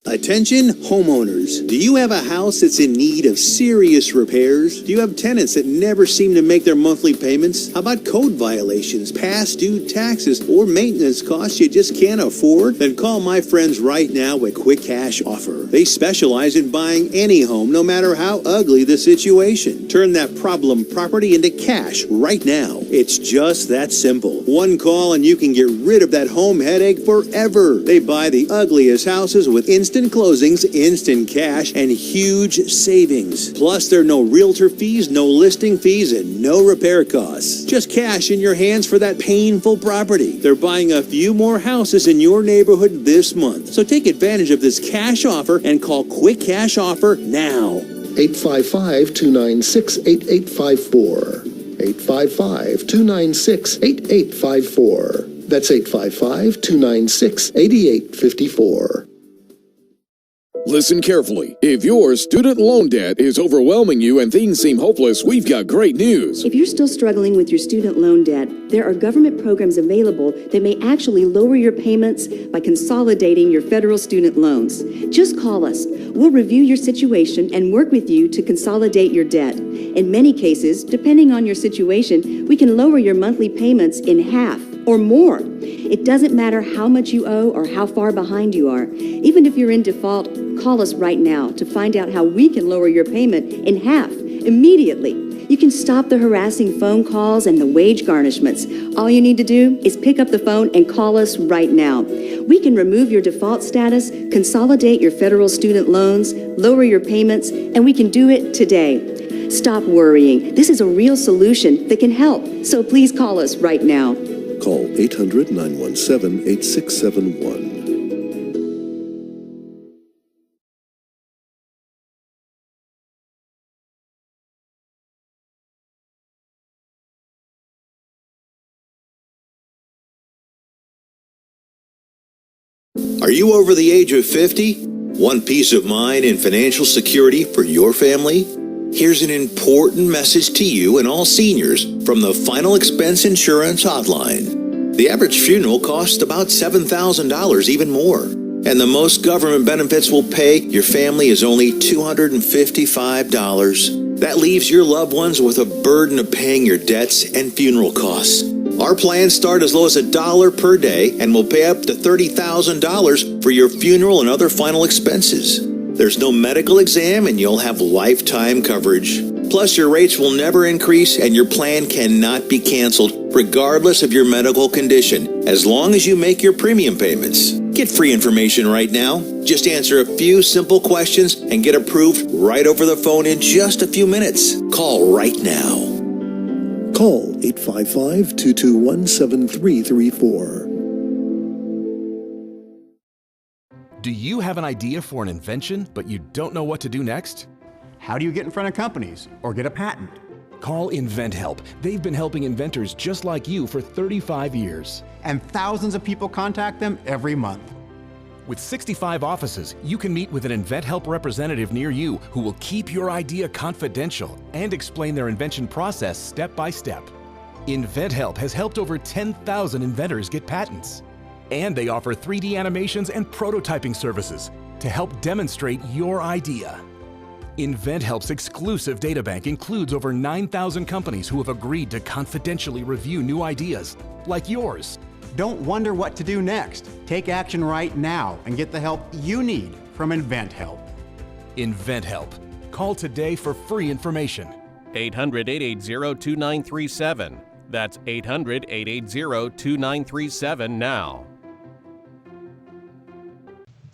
Attention homeowners, do you have a house that's in need of serious repairs? Do you have tenants that never seem to make their monthly payments? How about code violations, past due taxes, or maintenance costs you just can't afford? Then call my friends right now at Quick Cash Offer. They specialize in buying any home, no matter how ugly the situation. Turn that problem property into cash right now. It's just that simple. One call and you can get rid of that home headache forever. They buy the ugliest houses with instant closings, instant cash, and huge savings. Plus, there are no realtor fees, no listing fees, and no repair costs. Just cash in your hands for that painful property. They're buying a few more houses in your neighborhood this month. So take advantage of this cash offer and call Quick Cash Offer now. 855-296-8854. 855-296-8854. That's 855-296-8854. Listen carefully. If your student loan debt is overwhelming you and things seem hopeless, we've got great news. If you're still struggling with your student loan debt, there are government programs available that may actually lower your payments by consolidating your federal student loans. Just call us. We'll review your situation and work with you to consolidate your debt. In many cases, depending on your situation, we can lower your monthly payments in half or more. It doesn't matter how much you owe or how far behind you are. Even if you're in default, call us right now to find out how we can lower your payment in half immediately. You can stop the harassing phone calls and the wage garnishments. All you need to do is pick up the phone and call us right now. We can remove your default status, consolidate your federal student loans, lower your payments, and we can do it today. Stop worrying. This is a real solution that can help. So please call us right now. Call 800-917-8671. Are you over the age of 50? Want peace of mind and financial security for your family? Here's an important message to you and all seniors from the Final Expense Insurance Hotline. The average funeral costs about $7,000, even more. And the most government benefits will pay your family is only $255. That leaves your loved ones with a burden of paying your debts and funeral costs. Our plans start as low as $1 per day and will pay up to $30,000 for your funeral and other final expenses. There's no medical exam and you'll have lifetime coverage. Plus, your rates will never increase and your plan cannot be canceled regardless of your medical condition, as long as you make your premium payments. Get free information right now. Just answer a few simple questions and get approved right over the phone in just a few minutes. Call right now. Call 855-221-7334. Do you have an idea for an invention, but you don't know what to do next? How do you get in front of companies or get a patent? Call InventHelp. They've been helping inventors just like you for 35 years. And thousands of people contact them every month. With 65 offices, you can meet with an InventHelp representative near you who will keep your idea confidential and explain their invention process step by step. InventHelp has helped over 10,000 inventors get patents. And they offer 3D animations and prototyping services to help demonstrate your idea. InventHelp's exclusive databank includes over 9,000 companies who have agreed to confidentially review new ideas, like yours. Don't wonder what to do next. Take action right now and get the help you need from InventHelp. InventHelp. Call today for free information. 800-880-2937. That's 800-880-2937 now.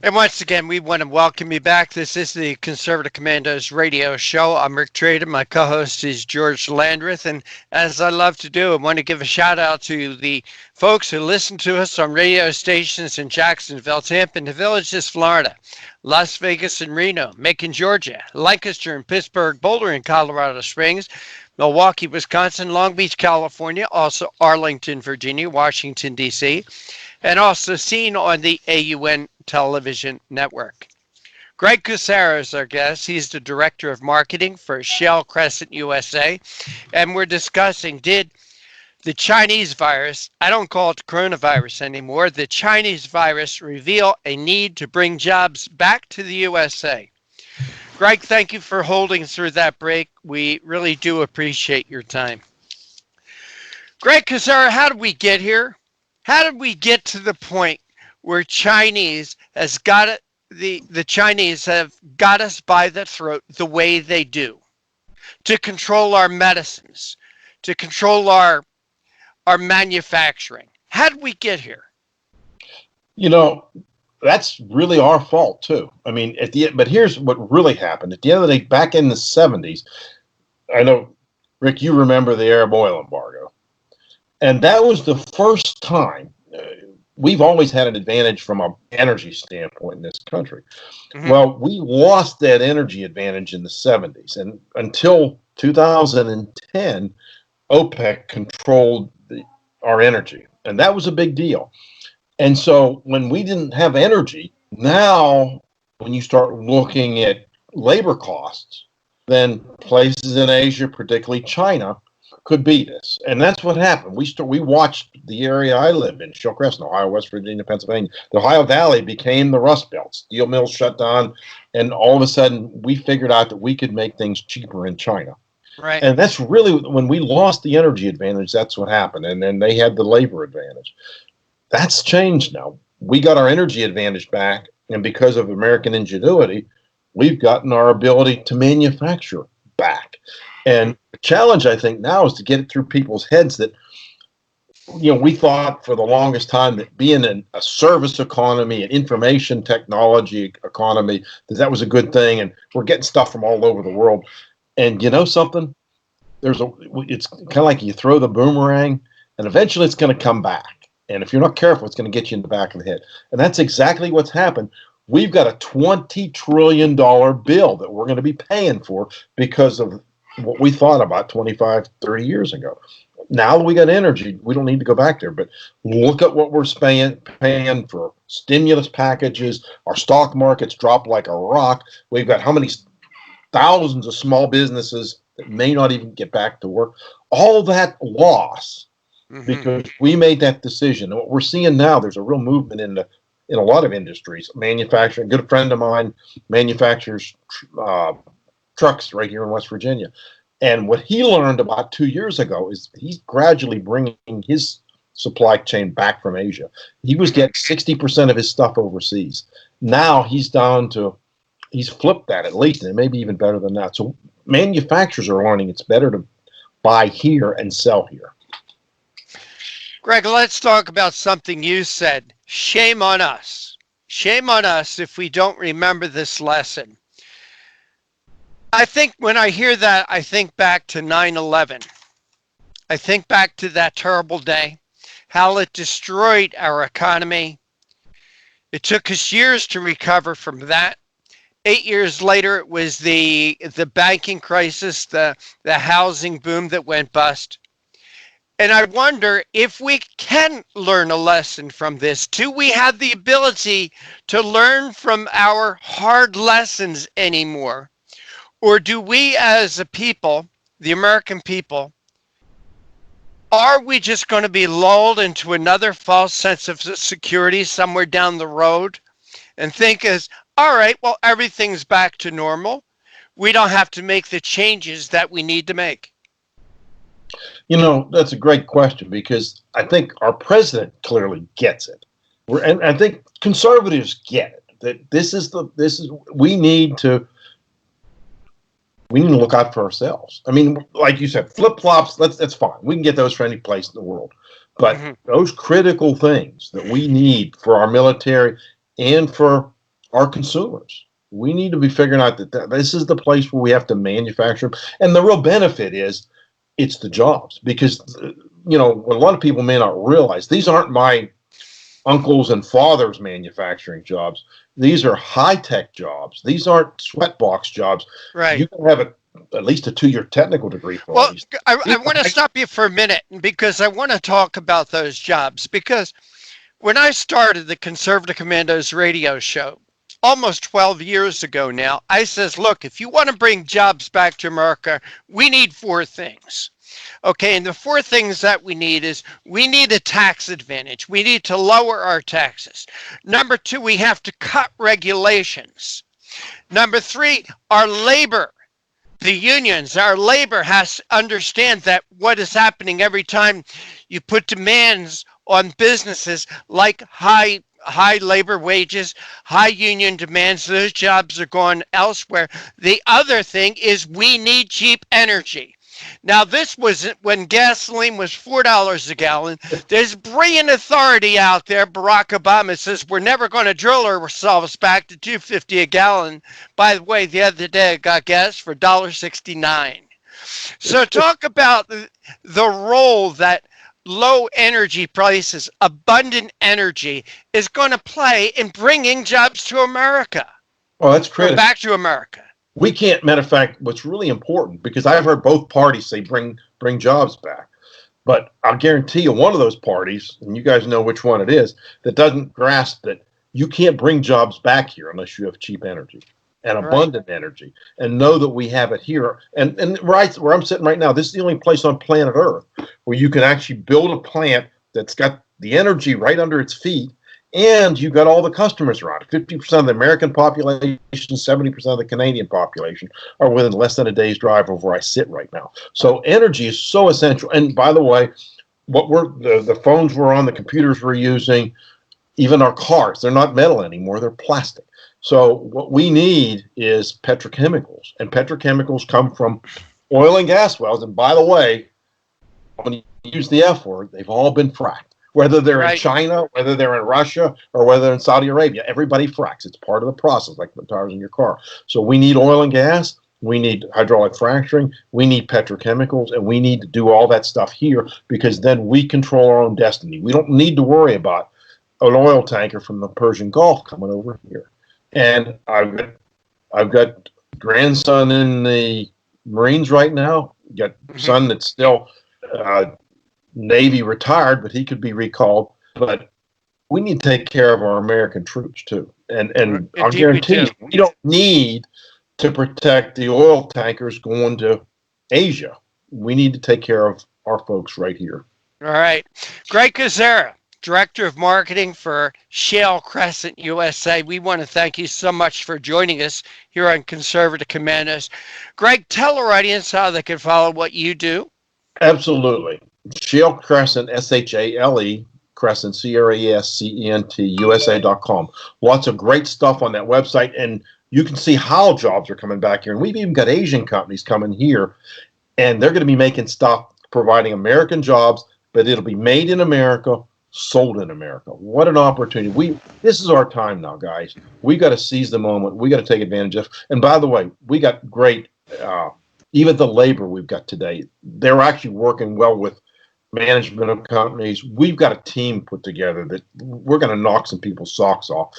And once again, we want to welcome you back. This is the Conservative Commandos radio show. I'm Rick Trader. My co-host is George Landrith. And as I love to do, I want to give a shout out to the folks who listen to us on radio stations in Jacksonville, Tampa, and the Villages, Florida, Las Vegas and Reno, Macon, Georgia, Lancaster and Pittsburgh, Boulder and Colorado Springs, Milwaukee, Wisconsin, Long Beach, California, also Arlington, Virginia, Washington, D.C., and also seen on the AUN television network. Greg Kozera is our guest. He's the Director of Marketing for Shell Crescent USA. And we're discussing, did the Chinese virus, I don't call it coronavirus anymore, the Chinese virus reveal a need to bring jobs back to the USA? Greg, thank you for holding through that break. We really do appreciate your time. Greg Kozera, how did we get here? How did we get to the point where Chinese has got it, the Chinese have got us by the throat the way they do, to control our medicines, to control our manufacturing? How did we get here? You know, that's really our fault too. I mean, but here's what really happened. At the end of the day, back in the 70s, I know, Rick, you remember the Arab oil embargo. And that was the first time. We've always had an advantage from an energy standpoint in this country. Mm-hmm. Well, we lost that energy advantage in the 70s. And until 2010, OPEC controlled our energy. And that was a big deal. And so when we didn't have energy, now when you start looking at labor costs, then places in Asia, particularly China, could beat us. And that's what happened. We watched the area I live in, Shellcrest, Ohio, West Virginia, Pennsylvania. The Ohio Valley became the Rust Belt. Steel mills shut down, and all of a sudden we figured out that we could make things cheaper in China. Right. And that's really when we lost the energy advantage, that's what happened. And then they had the labor advantage. That's changed now. We got our energy advantage back, and because of American ingenuity, we've gotten our ability to manufacture back. And the challenge, I think, now is to get it through people's heads that, we thought for the longest time that being a service economy, an information technology economy, that was a good thing. And we're getting stuff from all over the world. And you know something? It's kind of like you throw the boomerang, and eventually it's going to come back. And if you're not careful, it's going to get you in the back of the head. And that's exactly what's happened. We've got a $20 trillion bill that we're going to be paying for because of what we thought about 25, 30 years ago. Now that we got energy, we don't need to go back there. But look at what we're paying for stimulus packages. Our stock market's dropped like a rock. We've got how many thousands of small businesses that may not even get back to work. All that loss because we made that decision. And what we're seeing now, there's a real movement in a lot of industries. Manufacturing, a good friend of mine manufactures trucks right here in West Virginia. And what he learned about 2 years ago is he's gradually bringing his supply chain back from Asia. He was getting 60% of his stuff overseas. Now he's flipped that at least, and maybe even better than that. So manufacturers are learning it's better to buy here and sell here. Greg, let's talk about something you said. Shame on us. Shame on us if we don't remember this lesson. I think when I hear that, I think back to 9/11. I think back to that terrible day, how it destroyed our economy. It took us years to recover from that. 8 years later, it was the banking crisis, the housing boom that went bust. And I wonder if we can learn a lesson from this. Do we have the ability to learn from our hard lessons anymore? Or do we as a people, the American people, are we just going to be lulled into another false sense of security somewhere down the road and think all right, well, everything's back to normal. We don't have to make the changes that we need to make. That's a great question because I think our president clearly gets it. And I think conservatives get it, that we need to look out for ourselves. I mean, like you said, flip-flops, that's fine. We can get those for any place in the world. But those critical things that we need for our military and for our consumers, we need to be figuring out that this is the place where we have to manufacture. And the real benefit is it's the jobs. Because, what a lot of people may not realize, these aren't my uncles and fathers manufacturing jobs. These are high-tech jobs. These aren't sweatbox jobs. Right. You can have at least a 2-year technical degree for all these. I want to stop you for a minute because I want to talk about those jobs. Because when I started the Conservative Commandos radio show, almost 12 years ago now, I says, look, if you want to bring jobs back to America, we need 4 things. Okay, and the 4 things that we need is we need a tax advantage. We need to lower our taxes. Number 2, we have to cut regulations. Number 3, our labor. The unions, our labor has to understand that what is happening every time you put demands on businesses like high labor wages, high union demands, those jobs are going elsewhere. The other thing is we need cheap energy. Now, this was when gasoline was $4 a gallon. There's brilliant authority out there. Barack Obama says we're never going to drill ourselves back to $2.50 a gallon. By the way, the other day I got gas for $1.69. So talk about the role that low energy prices, abundant energy is going to play in bringing jobs to America. Well, that's critical. Back to America. We can't, matter of fact, what's really important, because I've heard both parties say bring jobs back. But I'll guarantee you one of those parties, and you guys know which one it is, that doesn't grasp that you can't bring jobs back here unless you have cheap energy and abundant energy, and know that we have it here. And right where I'm sitting right now, this is the only place on planet Earth where you can actually build a plant that's got the energy right under its feet, and you've got all the customers around it. 50% of the American population, 70% of the Canadian population are within less than a day's drive of where I sit right now. So energy is so essential. And by the way, the phones we're on, the computers we're using, even our cars, they're not metal anymore, they're plastic. So what we need is petrochemicals, and petrochemicals come from oil and gas wells. And by the way, when you use the F word, they've all been fracked. Whether they're in China, whether they're in Russia, or whether they're in Saudi Arabia, everybody fracks. It's part of the process, like the tires in your car. So we need oil and gas, we need hydraulic fracturing, we need petrochemicals, and we need to do all that stuff here, because then we control our own destiny. We don't need to worry about an oil tanker from the Persian Gulf coming over here. And I've got grandson in the Marines right now. Got son that's still Navy retired, but he could be recalled. But we need to take care of our American troops too. And I'll guarantee you, we don't need to protect the oil tankers going to Asia. We need to take care of our folks right here. All right. Greg Kozera, Director of Marketing for Shale Crescent USA. We want to thank you so much for joining us here on Conservative Commandos. Greg, tell our audience how they can follow what you do. Absolutely. Shale Crescent, S-H-A-L-E, Crescent, C-R-E-S-C-E-N-T, USA.com. Lots of great stuff on that website, and you can see how jobs are coming back here. And we've even got Asian companies coming here, and they're going to be making stuff, providing American jobs, but it'll be made in America, sold in America. What an opportunity. This is our time now, guys. We got to seize the moment. We got to take advantage of. And by the way, we got great, even the labor we've got today, they're actually working well with management of companies. We've got a team put together that we're going to knock some people's socks off.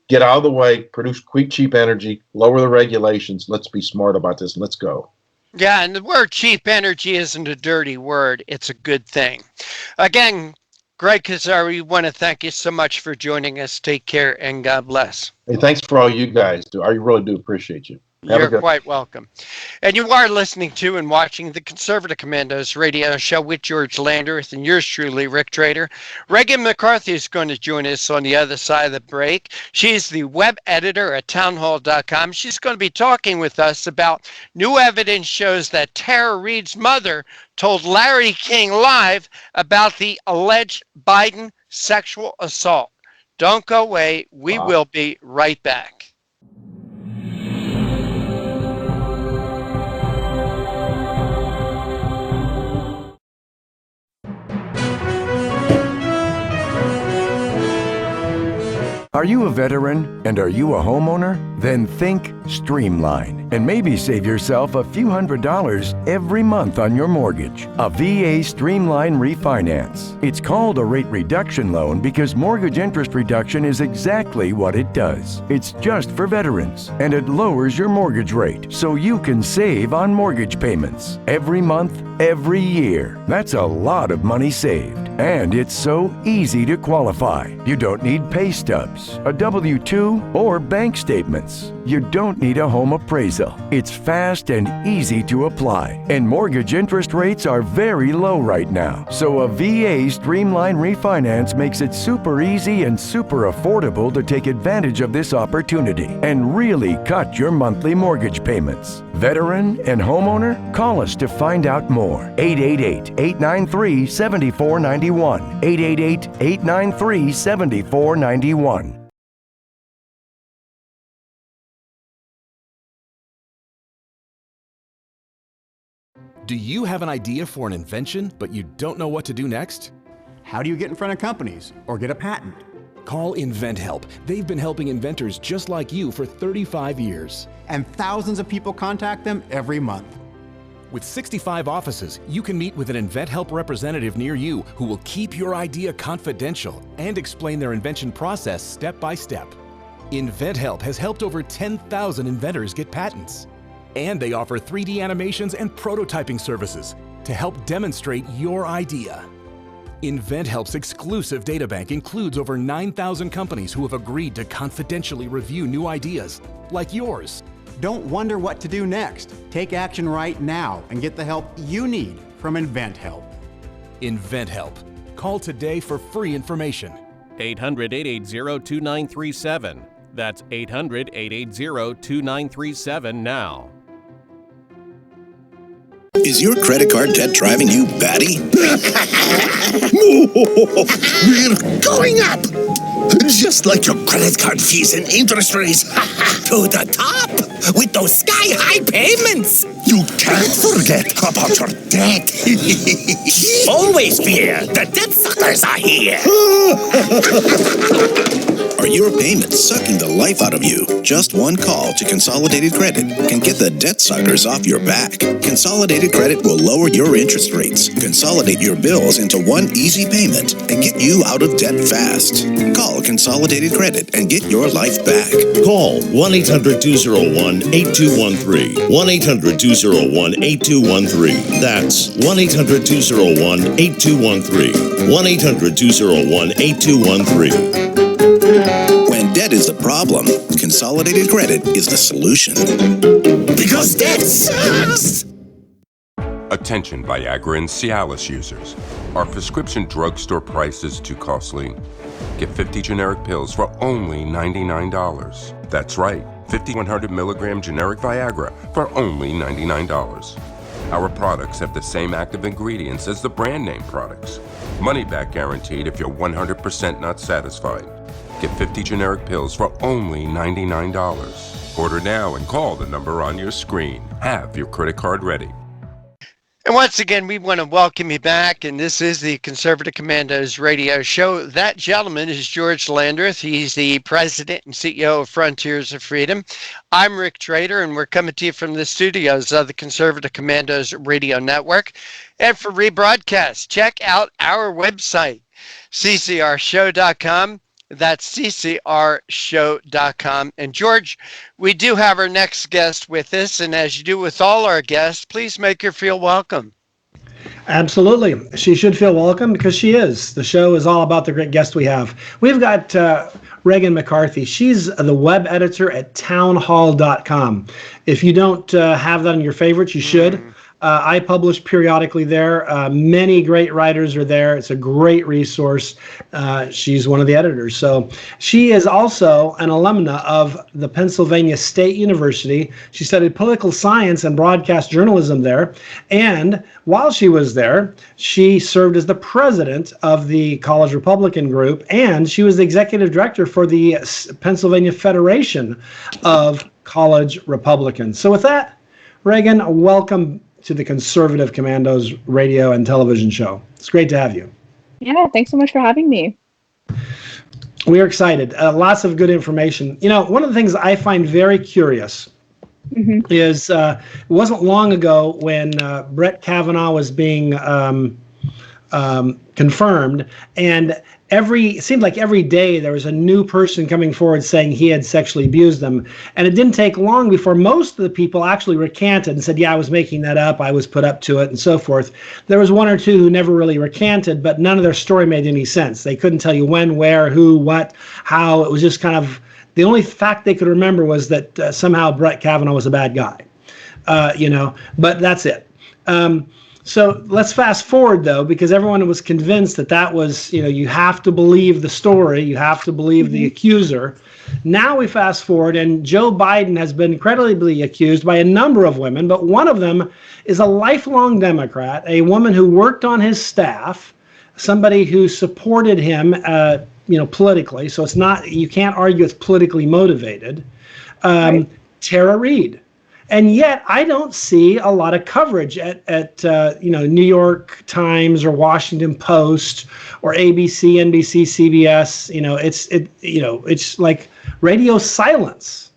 Get out of the way, produce quick, cheap energy, lower the regulations. Let's be smart about this. Let's go. Yeah, and the word cheap energy isn't a dirty word. It's a good thing. Again, Greg Kozera, we want to thank you so much for joining us. Take care and God bless. Hey, thanks for all you guys do. I really do appreciate you. You're quite welcome. And you are listening to and watching the Conservative Commandos radio show with George Landrith and yours truly, Rick Trader. Reagan McCarthy is going to join us on the other side of the break. She's the web editor at townhall.com. She's going to be talking with us about new evidence shows that Tara Reade's mother told Larry King Live about the alleged Biden sexual assault. Don't go away. We will be right back. Are you a veteran and are you a homeowner? Then think Streamline and maybe save yourself a few $100s every month on your mortgage. A VA Streamline refinance. It's called a rate reduction loan because mortgage interest reduction is exactly what it does. It's just for veterans and it lowers your mortgage rate so you can save on mortgage payments every month, every year. That's a lot of money saved. And it's so easy to qualify. You don't need pay stubs, a W-2, or bank statements. You don't need a home appraisal. It's fast and easy to apply. And mortgage interest rates are very low right now. So a VA Streamline refinance makes it super easy and super affordable to take advantage of this opportunity and really cut your monthly mortgage payments. Veteran and homeowner? Call us to find out more. 888-893-7491. 888-893-7491. Do you have an idea for an invention, but you don't know what to do next? How do you get in front of companies or get a patent? Call InventHelp. They've been helping inventors just like you for 35 years. And thousands of people contact them every month. With 65 offices, you can meet with an InventHelp representative near you who will keep your idea confidential and explain their invention process step by step. InventHelp has helped over 10,000 inventors get patents. And they offer 3D animations and prototyping services to help demonstrate your idea. InventHelp's exclusive databank includes over 9,000 companies who have agreed to confidentially review new ideas, like yours. Don't wonder what to do next. Take action right now and get the help you need from InventHelp. InventHelp. Call today for free information. 800-880-2937. That's 800-880-2937 now. Is your credit card debt driving you batty? We're going up! Just like your credit card fees and interest rates. To the top! With those sky-high payments! You can't forget about your debt. Always fear, the debt suckers are here! Are your payments sucking the life out of you? Just one call to Consolidated Credit can get the debt suckers off your back. Consolidated Credit will lower your interest rates, consolidate your bills into one easy payment, and get you out of debt fast. Call Consolidated Credit and get your life back. Call 1-800-201-8213. 1-800-201-8213. That's 1-800-201-8213. 1-800-201-8213. When debt is the problem, Consolidated Credit is the solution. Because debt sucks! Attention Viagra and Cialis users. Are prescription drugstore prices too costly? Get 50 generic pills for only $99. That's right, 50 100 milligram generic Viagra for only $99. Our products have the same active ingredients as the brand name products. Money back guaranteed if you're 100% not satisfied. Get 50 generic pills for only $99. Order now and call the number on your screen. Have your credit card ready. And once again, we want to welcome you back, and this is the Conservative Commandos radio show. That gentleman is George Landrith. He's the president and CEO of Frontiers of Freedom. I'm Rick Trader, and we're coming to you from the studios of the Conservative Commandos radio network. And for rebroadcast, check out our website, CCRShow.com. That's CCRShow.com. And George, we do have our next guest with us, and as you do with all our guests, please make her feel welcome. Absolutely. She should feel welcome because she is. The show is all about the great guest we have. We've got Reagan McCarthy. She's the web editor at townhall.com. If you don't have that in your favorites, you should. I publish periodically there. Many great writers are there. It's a great resource. She's one of the editors. So she is also an alumna of the Pennsylvania State University. She studied political science and broadcast journalism there. And while she was there, she served as the president of the College Republican Group, and she was the executive director for the Pennsylvania Federation of College Republicans. So with that, Reagan, welcome to the Conservative Commandos radio and television show. It's great to have you. Yeah, thanks so much for having me. We are excited. Lots of good information. You know, one of the things I find very curious is it wasn't long ago when Brett Kavanaugh was being confirmed, and it seemed like every day there was a new person coming forward saying he had sexually abused them. And it didn't take long before most of the people actually recanted and said, yeah, I was making that up, I was put up to it, and so forth. There was one or two who never really recanted, but none of their story made any sense. They couldn't tell you when, where, who, what, how. It was just kind of, the only fact they could remember was that somehow Brett Kavanaugh was a bad guy, but that's it. So let's fast forward, though, because everyone was convinced that was, you have to believe the story. You have to believe the accuser. Now we fast forward, and Joe Biden has been credibly accused by a number of women, but one of them is a lifelong Democrat, a woman who worked on his staff, somebody who supported him, politically. So it's not, you can't argue it's politically motivated. Right. Tara Reade. And yet, I don't see a lot of coverage at New York Times or Washington Post or ABC, NBC, CBS. It's like radio silence.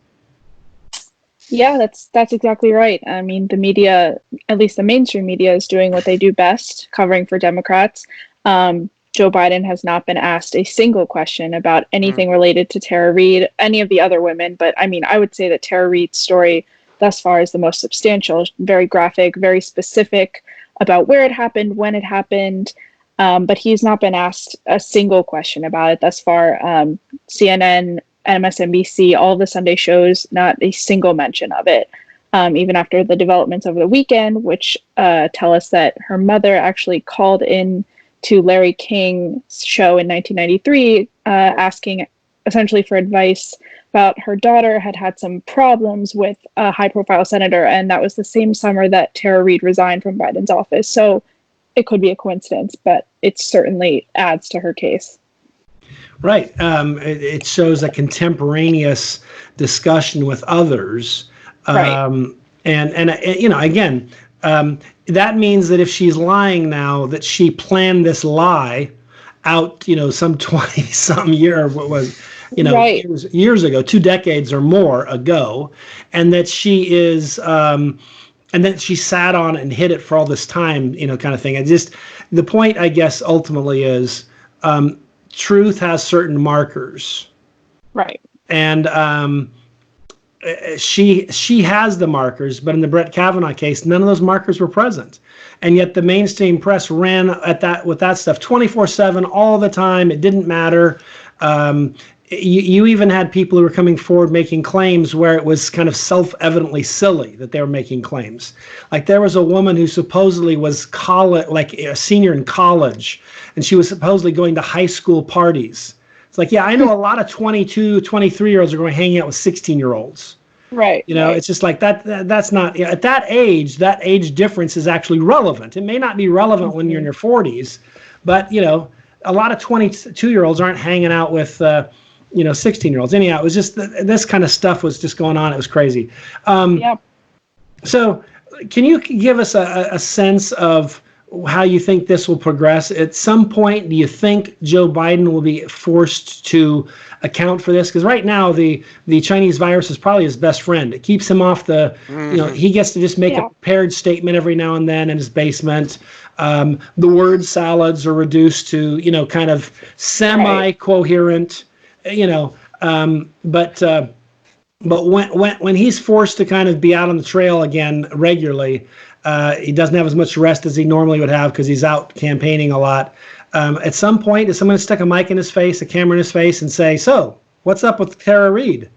Yeah, that's exactly right. I mean, the media, at least the mainstream media, is doing what they do best, covering for Democrats. Joe Biden has not been asked a single question about anything related to Tara Reade, any of the other women. But I mean, I would say that Tara Reade's story thus far is the most substantial, very graphic, very specific about where it happened, when it happened. But he's not been asked a single question about it thus far. CNN, MSNBC, all the Sunday shows, not a single mention of it. Even after the developments over the weekend, which tell us that her mother actually called in to Larry King's show in 1993, asking essentially for advice about her daughter had some problems with a high-profile senator, and that was the same summer that Tara Reade resigned from Biden's office. So it could be a coincidence, but it certainly adds to her case. Right. It shows a contemporaneous discussion with others. Right. And you know, again, that means that if she's lying now, that she planned this lie out, you know, some 20-some year, what was, you know, right. years ago, 2 decades or more ago, and that she is, and then she sat on it and hid it for all this time, you know, kind of thing. And just the point, I guess, ultimately is truth has certain markers. Right. And she has the markers, but in the Brett Kavanaugh case, none of those markers were present. And yet the mainstream press ran at that with that stuff 24/7 all the time. It didn't matter. You even had people who were coming forward making claims where it was kind of self-evidently silly that they were making claims. Like there was a woman who supposedly was like a senior in college, and she was supposedly going to high school parties. It's like, yeah, I know a lot of 22, 23-year-olds are going hanging out with 16-year-olds. Right. You know, right. It's just like that's not, you know, at that age difference is actually relevant. It may not be relevant when you're in your 40s, but, you know, a lot of 22-year-olds aren't hanging out with, you know, 16-year-olds. Anyhow, it was just this kind of stuff was just going on. It was crazy. Yep. So can you give us a sense of how you think this will progress? At some point, do you think Joe Biden will be forced to account for this? Because right now, the Chinese virus is probably his best friend. It keeps him off the, you know, he gets to just make a prepared statement every now and then in his basement. The word salads are reduced to, you know, kind of semi-coherent, you know, but when he's forced to kind of be out on the trail again regularly, he doesn't have as much rest as he normally would have because he's out campaigning a lot. At some point, is someone stick a mic in his face, a camera in his face, and say, "So, what's up with Tara Reade?"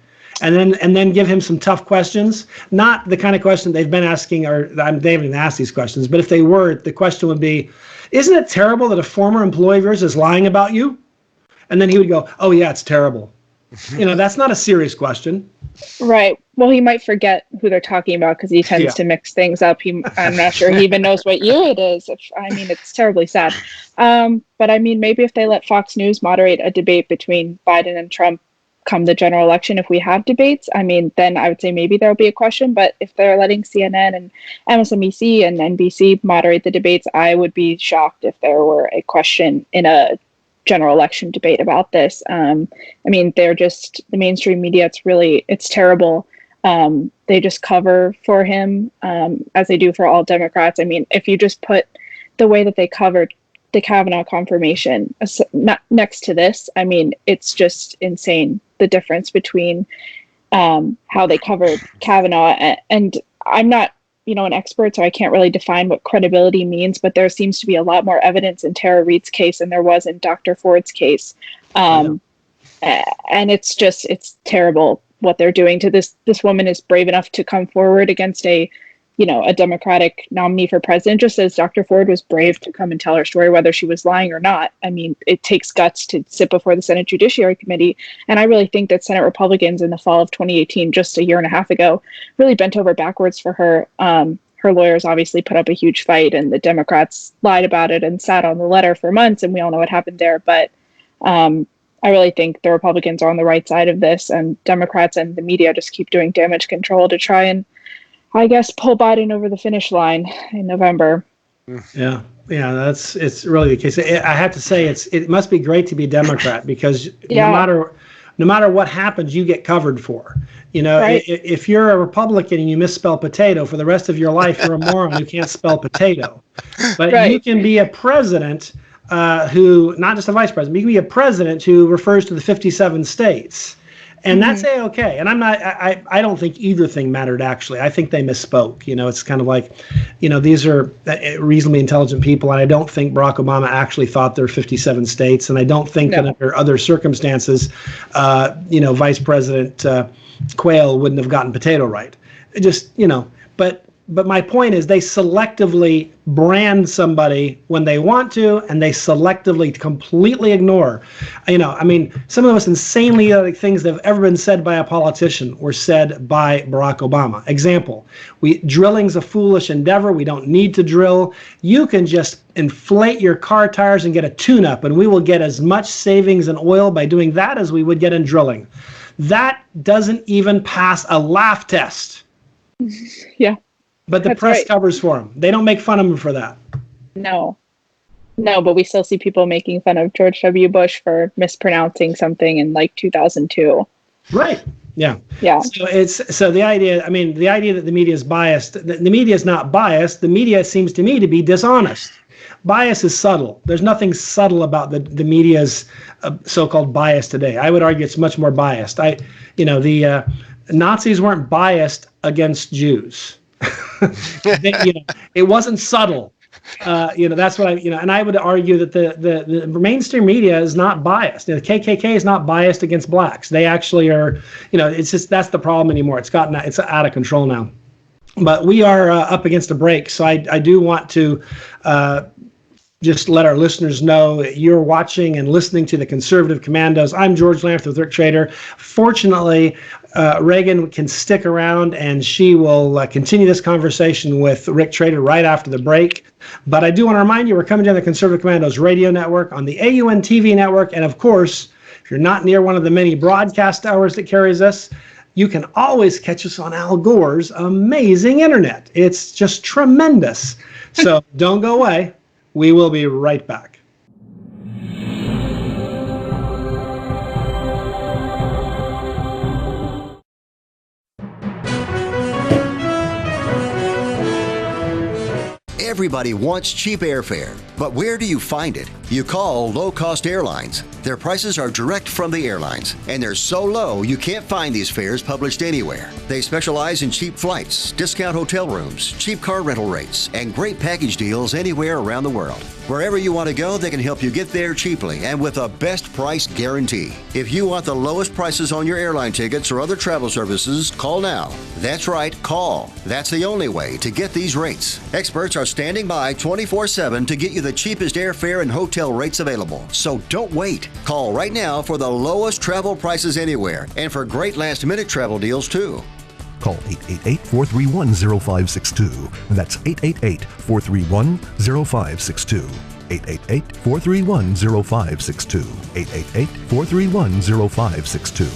And then give him some tough questions. Not the kind of question they've been asking, or they haven't even asked these questions. But if they were, the question would be, "Isn't it terrible that a former employee of yours is lying about you?" And then he would go, "Oh yeah, it's terrible." You know, that's not a serious question. Right. Well, he might forget who they're talking about because he tends to mix things up. I'm not sure he even knows what year it is. It's terribly sad. But I mean, maybe if they let Fox News moderate a debate between Biden and Trump come the general election, if we have debates, I mean, then I would say maybe there'll be a question. But if they're letting CNN and MSNBC and NBC moderate the debates, I would be shocked if there were a question in a general election debate about this. I mean, they're just the mainstream media. It's terrible. They just cover for him as they do for all Democrats. I mean, if you just put the way that they covered the Kavanaugh confirmation next to this, I mean, it's just insane, the difference between how they covered Kavanaugh. And I'm not, you know, an expert, so I can't really define what credibility means, but there seems to be a lot more evidence in Tara Reade's case than there was in Dr. Ford's case. And it's terrible what they're doing to this. This woman is brave enough to come forward against a Democratic nominee for president, just as Dr. Ford was brave to come and tell her story, whether she was lying or not. I mean, it takes guts to sit before the Senate Judiciary Committee. And I really think that Senate Republicans in the fall of 2018, just a year and a half ago, really bent over backwards for her. Her lawyers obviously put up a huge fight, and the Democrats lied about it and sat on the letter for months, and we all know what happened there. But I really think the Republicans are on the right side of this, and Democrats and the media just keep doing damage control to try and, I guess, pull Biden over the finish line in November. Yeah, it's really the case. I have to say, it must be great to be a Democrat because no matter what happens, you get covered for. You know, right. If you're a Republican and you misspell potato for the rest of your life, you're a moron who can't spell potato. But you can be a president who, not just a vice president, you can be a president who refers to the 57 states. And that's A-okay. And I don't think either thing mattered, actually. I think they misspoke. It's kind of like, these are reasonably intelligent people. And I don't think Barack Obama actually thought there were 57 states. And I don't think that under other circumstances, Vice President Quayle wouldn't have gotten potato right. But my point is they selectively brand somebody when they want to, and they selectively completely ignore. Some of the most insanely idiotic things that have ever been said by a politician were said by Barack Obama. Example, drilling's a foolish endeavor. We don't need to drill. You can just inflate your car tires and get a tune-up, and we will get as much savings in oil by doing that as we would get in drilling. That doesn't even pass a laugh test. Yeah. But the press covers for him. They don't make fun of him for that. No, but we still see people making fun of George W. Bush for mispronouncing something in 2002. Right. Yeah. Yeah. So the idea that the media is biased, the media is not biased. The media seems to me to be dishonest. Bias is subtle. There's nothing subtle about the media's so-called bias today. I would argue it's much more biased. The Nazis weren't biased against Jews. It wasn't subtle. That's what and I would argue that the mainstream media is not biased. The KKK is not biased against blacks. They actually are, it's just, that's the problem anymore. It's out of control now. But we are up against a break. So I do want to just let our listeners know that you're watching and listening to the Conservative Commandos. I'm George Landrith with Rick Trader. Fortunately, Reagan can stick around and she will continue this conversation with Rick Trader right after the break. But I do want to remind you, we're coming down the Conservative Commandos radio network, on the AUN TV network, and of course, if you're not near one of the many broadcast towers that carries us, you can always catch us on Al Gore's amazing internet. It's just tremendous. So don't go away. We will be right back. Everybody wants cheap airfare, but where do you find it? You call low-cost airlines. Their prices are direct from the airlines, and they're so low you can't find these fares published anywhere. They specialize in cheap flights, discount hotel rooms, cheap car rental rates, and great package deals anywhere around the world. Wherever you want to go, they can help you get there cheaply and with a best price guarantee. If you want the lowest prices on your airline tickets or other travel services, call now. That's right, call. That's the only way to get these rates. Experts are standing by 24/7 to get you the cheapest airfare and hotel rates available. So don't wait. Call right now for the lowest travel prices anywhere and for great last-minute travel deals too. Call 888-431-0562. That's 888-431-0562. 888-431-0562. 888-431-0562.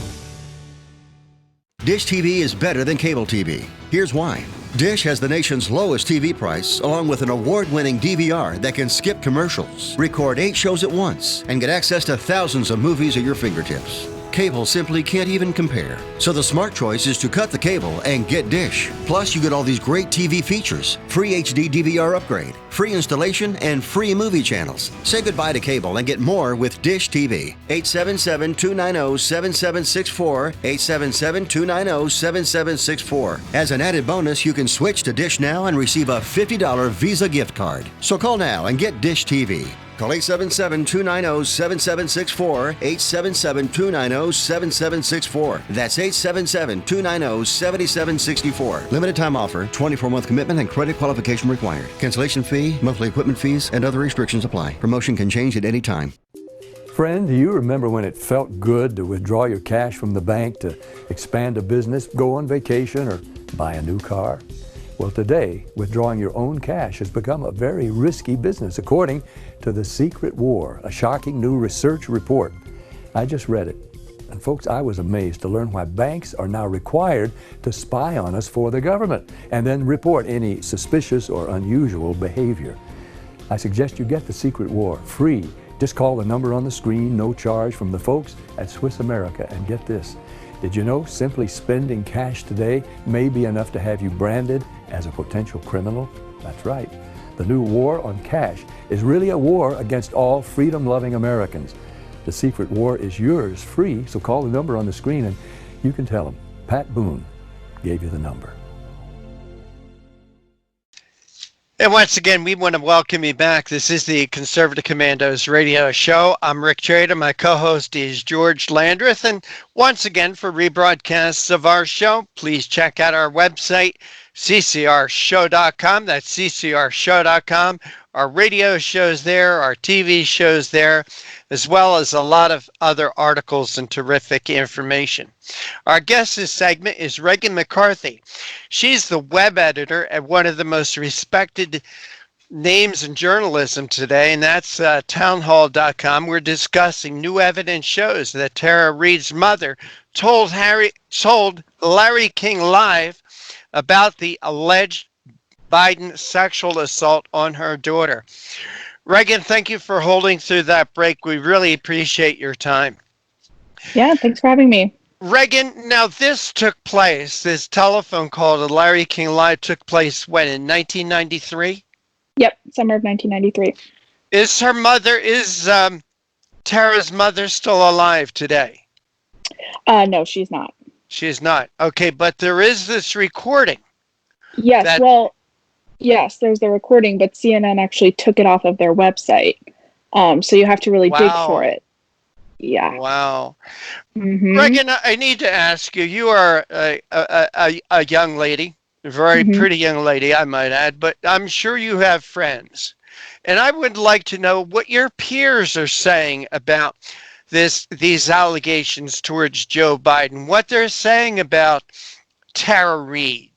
Dish TV is better than cable TV. Here's why. Dish has the nation's lowest TV price, along with an award-winning DVR that can skip commercials, record 8 shows at once, and get access to thousands of movies at your fingertips. Cable simply can't even compare. So the smart choice is to cut the cable and get Dish. Plus, you get all these great TV features, free HD DVR upgrade, free installation, and free movie channels. Say goodbye to cable and get more with Dish TV. 877-290-7764, 877-290-7764. As an added bonus, you can switch to Dish now and receive a $50 Visa gift card. So call now and get Dish TV. Call 877-290-7764, 877-290-7764. That's 877-290-7764. Limited time offer, 24-month commitment and credit qualification required. Cancellation fee, monthly equipment fees, and other restrictions apply. Promotion can change at any time. Friend, do you remember when it felt good to withdraw your cash from the bank to expand a business, go on vacation, or buy a new car? Well, today, withdrawing your own cash has become a very risky business, according to The Secret War, a shocking new research report. I just read it. And folks, I was amazed to learn why banks are now required to spy on us for the government and then report any suspicious or unusual behavior. I suggest you get The Secret War free. Just call the number on the screen, no charge, from the folks at Swiss America, and get this. Did you know simply spending cash today may be enough to have you branded as a potential criminal? That's right. The new war on cash is really a war against all freedom-loving Americans. The secret war is yours, free, so call the number on the screen and you can tell them. Pat Boone gave you the number. And once again, we want to welcome you back. This is the Conservative Commandos radio show. I'm Rick Trader. My co-host is George Landrith. And once again, for rebroadcasts of our show, please check out our website, ccrshow.com. That's ccrshow.com. Our radio shows there, our TV shows there, as well as a lot of other articles and terrific information. Our guest this segment is Reagan McCarthy. She's the web editor at one of the most respected names in journalism today, and that's townhall.com. We're discussing new evidence shows that Tara Reade's mother told Larry King Live about the alleged Biden sexual assault on her daughter. Reagan, thank you for holding through that break. We really appreciate your time. Yeah, thanks for having me. Reagan, now this took place, this telephone call to Larry King Live took place when, in 1993? Yep, summer of 1993. Is Tara's mother still alive today? No, she's not. She's not. Okay, but there is this recording. Yes, yes, there's the recording, but CNN actually took it off of their website. So you have to really dig for it. Yeah. Wow. Mm-hmm. Reagan, I need to ask you, you are a young lady, a very pretty young lady, I might add, but I'm sure you have friends. And I would like to know what your peers are saying about these allegations towards Joe Biden, what they're saying about Tara Reade.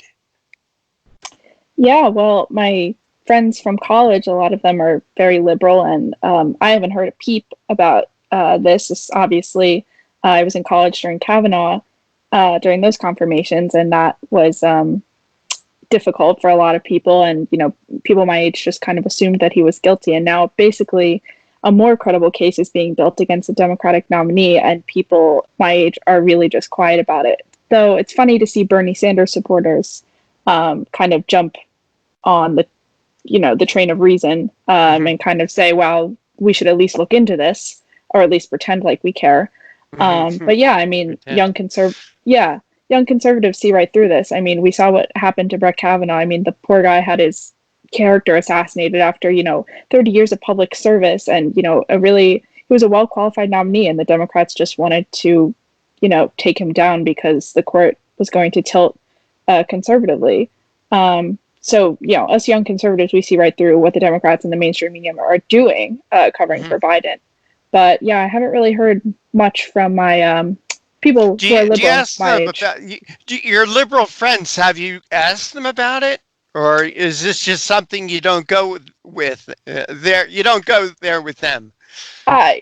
Yeah, well, my friends from college, a lot of them are very liberal, and I haven't heard a peep about this. Obviously, I was in college during Kavanaugh, during those confirmations, and that was difficult for a lot of people. And, people my age just kind of assumed that he was guilty. And now basically a more credible case is being built against a Democratic nominee, and people my age are really just quiet about it. Though it's funny to see Bernie Sanders supporters kind of jump on the train of reason and kind of say, well, we should at least look into this, or at least pretend like we care. But yeah, I mean, young conservatives see right through this. I mean, we saw what happened to Brett Kavanaugh. I mean, the poor guy had his character assassinated after 30 years of public service, and he was a well-qualified nominee, and the Democrats just wanted to take him because the court was going to tilt conservatively. So, us young conservatives, we see right through what the Democrats and the mainstream media are doing, covering for Biden. But yeah, I haven't really heard much from my people who are liberal. Do you ask them about your liberal friends? Have you asked them about it, or is this just something you don't go with there? You don't go there with them.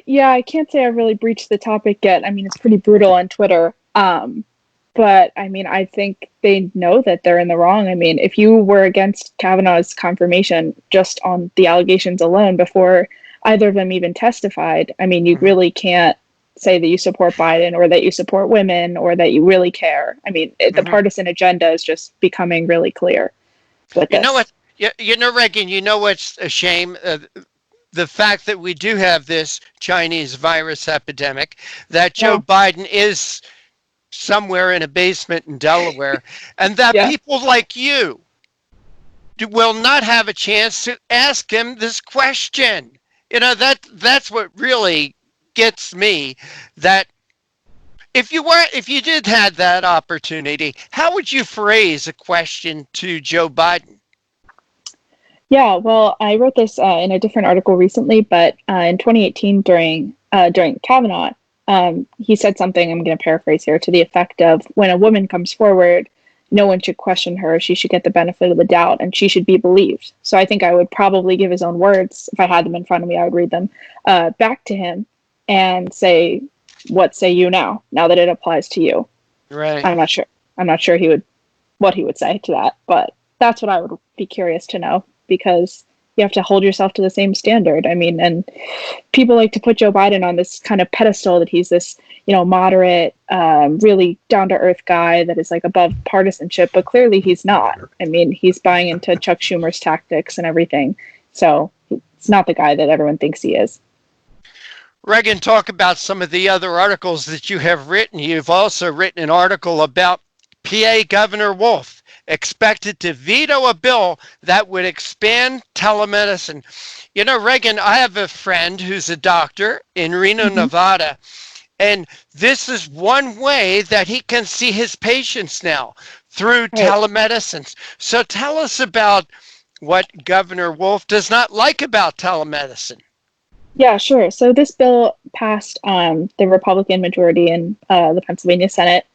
Yeah, I can't say I've really breached the topic yet. I mean, it's pretty brutal on Twitter. But I mean, I think they know that they're in the wrong. I mean, if you were against Kavanaugh's confirmation just on the allegations alone before either of them even testified, I mean, you really can't say that you support Biden or that you support women or that you really care. I mean, the partisan agenda is just becoming really clear. You know what? Reagan, you know what's a shame? The fact that we do have this Chinese virus epidemic, that Joe Biden is somewhere in a basement in Delaware, and that people like you will not have a chance to ask him this question. That's what really gets me, that if you did have that opportunity, how would you phrase a question to Joe Biden? Yeah, well, I wrote this in a different article recently, but in 2018 during Kavanaugh, he said something, I'm going to paraphrase here, to the effect of, when a woman comes forward, no one should question her. She should get the benefit of the doubt, and she should be believed. So I think I would probably give his own words. If I had them in front of me, I would read them back to him and say, what say you now that it applies to you? Right. I'm not sure what he would say to that, but that's what I would be curious to know, because you have to hold yourself to the same standard. I mean, and people like to put Joe Biden on this kind of pedestal that he's this, moderate, really down-to-earth guy that is like above partisanship, but clearly he's not. I mean, he's buying into Chuck Schumer's tactics and everything. So it's not the guy that everyone thinks he is. Reagan, talk about some of the other articles that you have written. You've also written an article about PA Governor Wolf expected to veto a bill that would expand telemedicine. You know, Reagan, I have a friend who's a doctor in Reno, Nevada, and this is one way that he can see his patients now through telemedicine. So tell us about what Governor Wolf does not like about telemedicine. Yeah, sure. So this bill passed the Republican majority in the Pennsylvania Senate,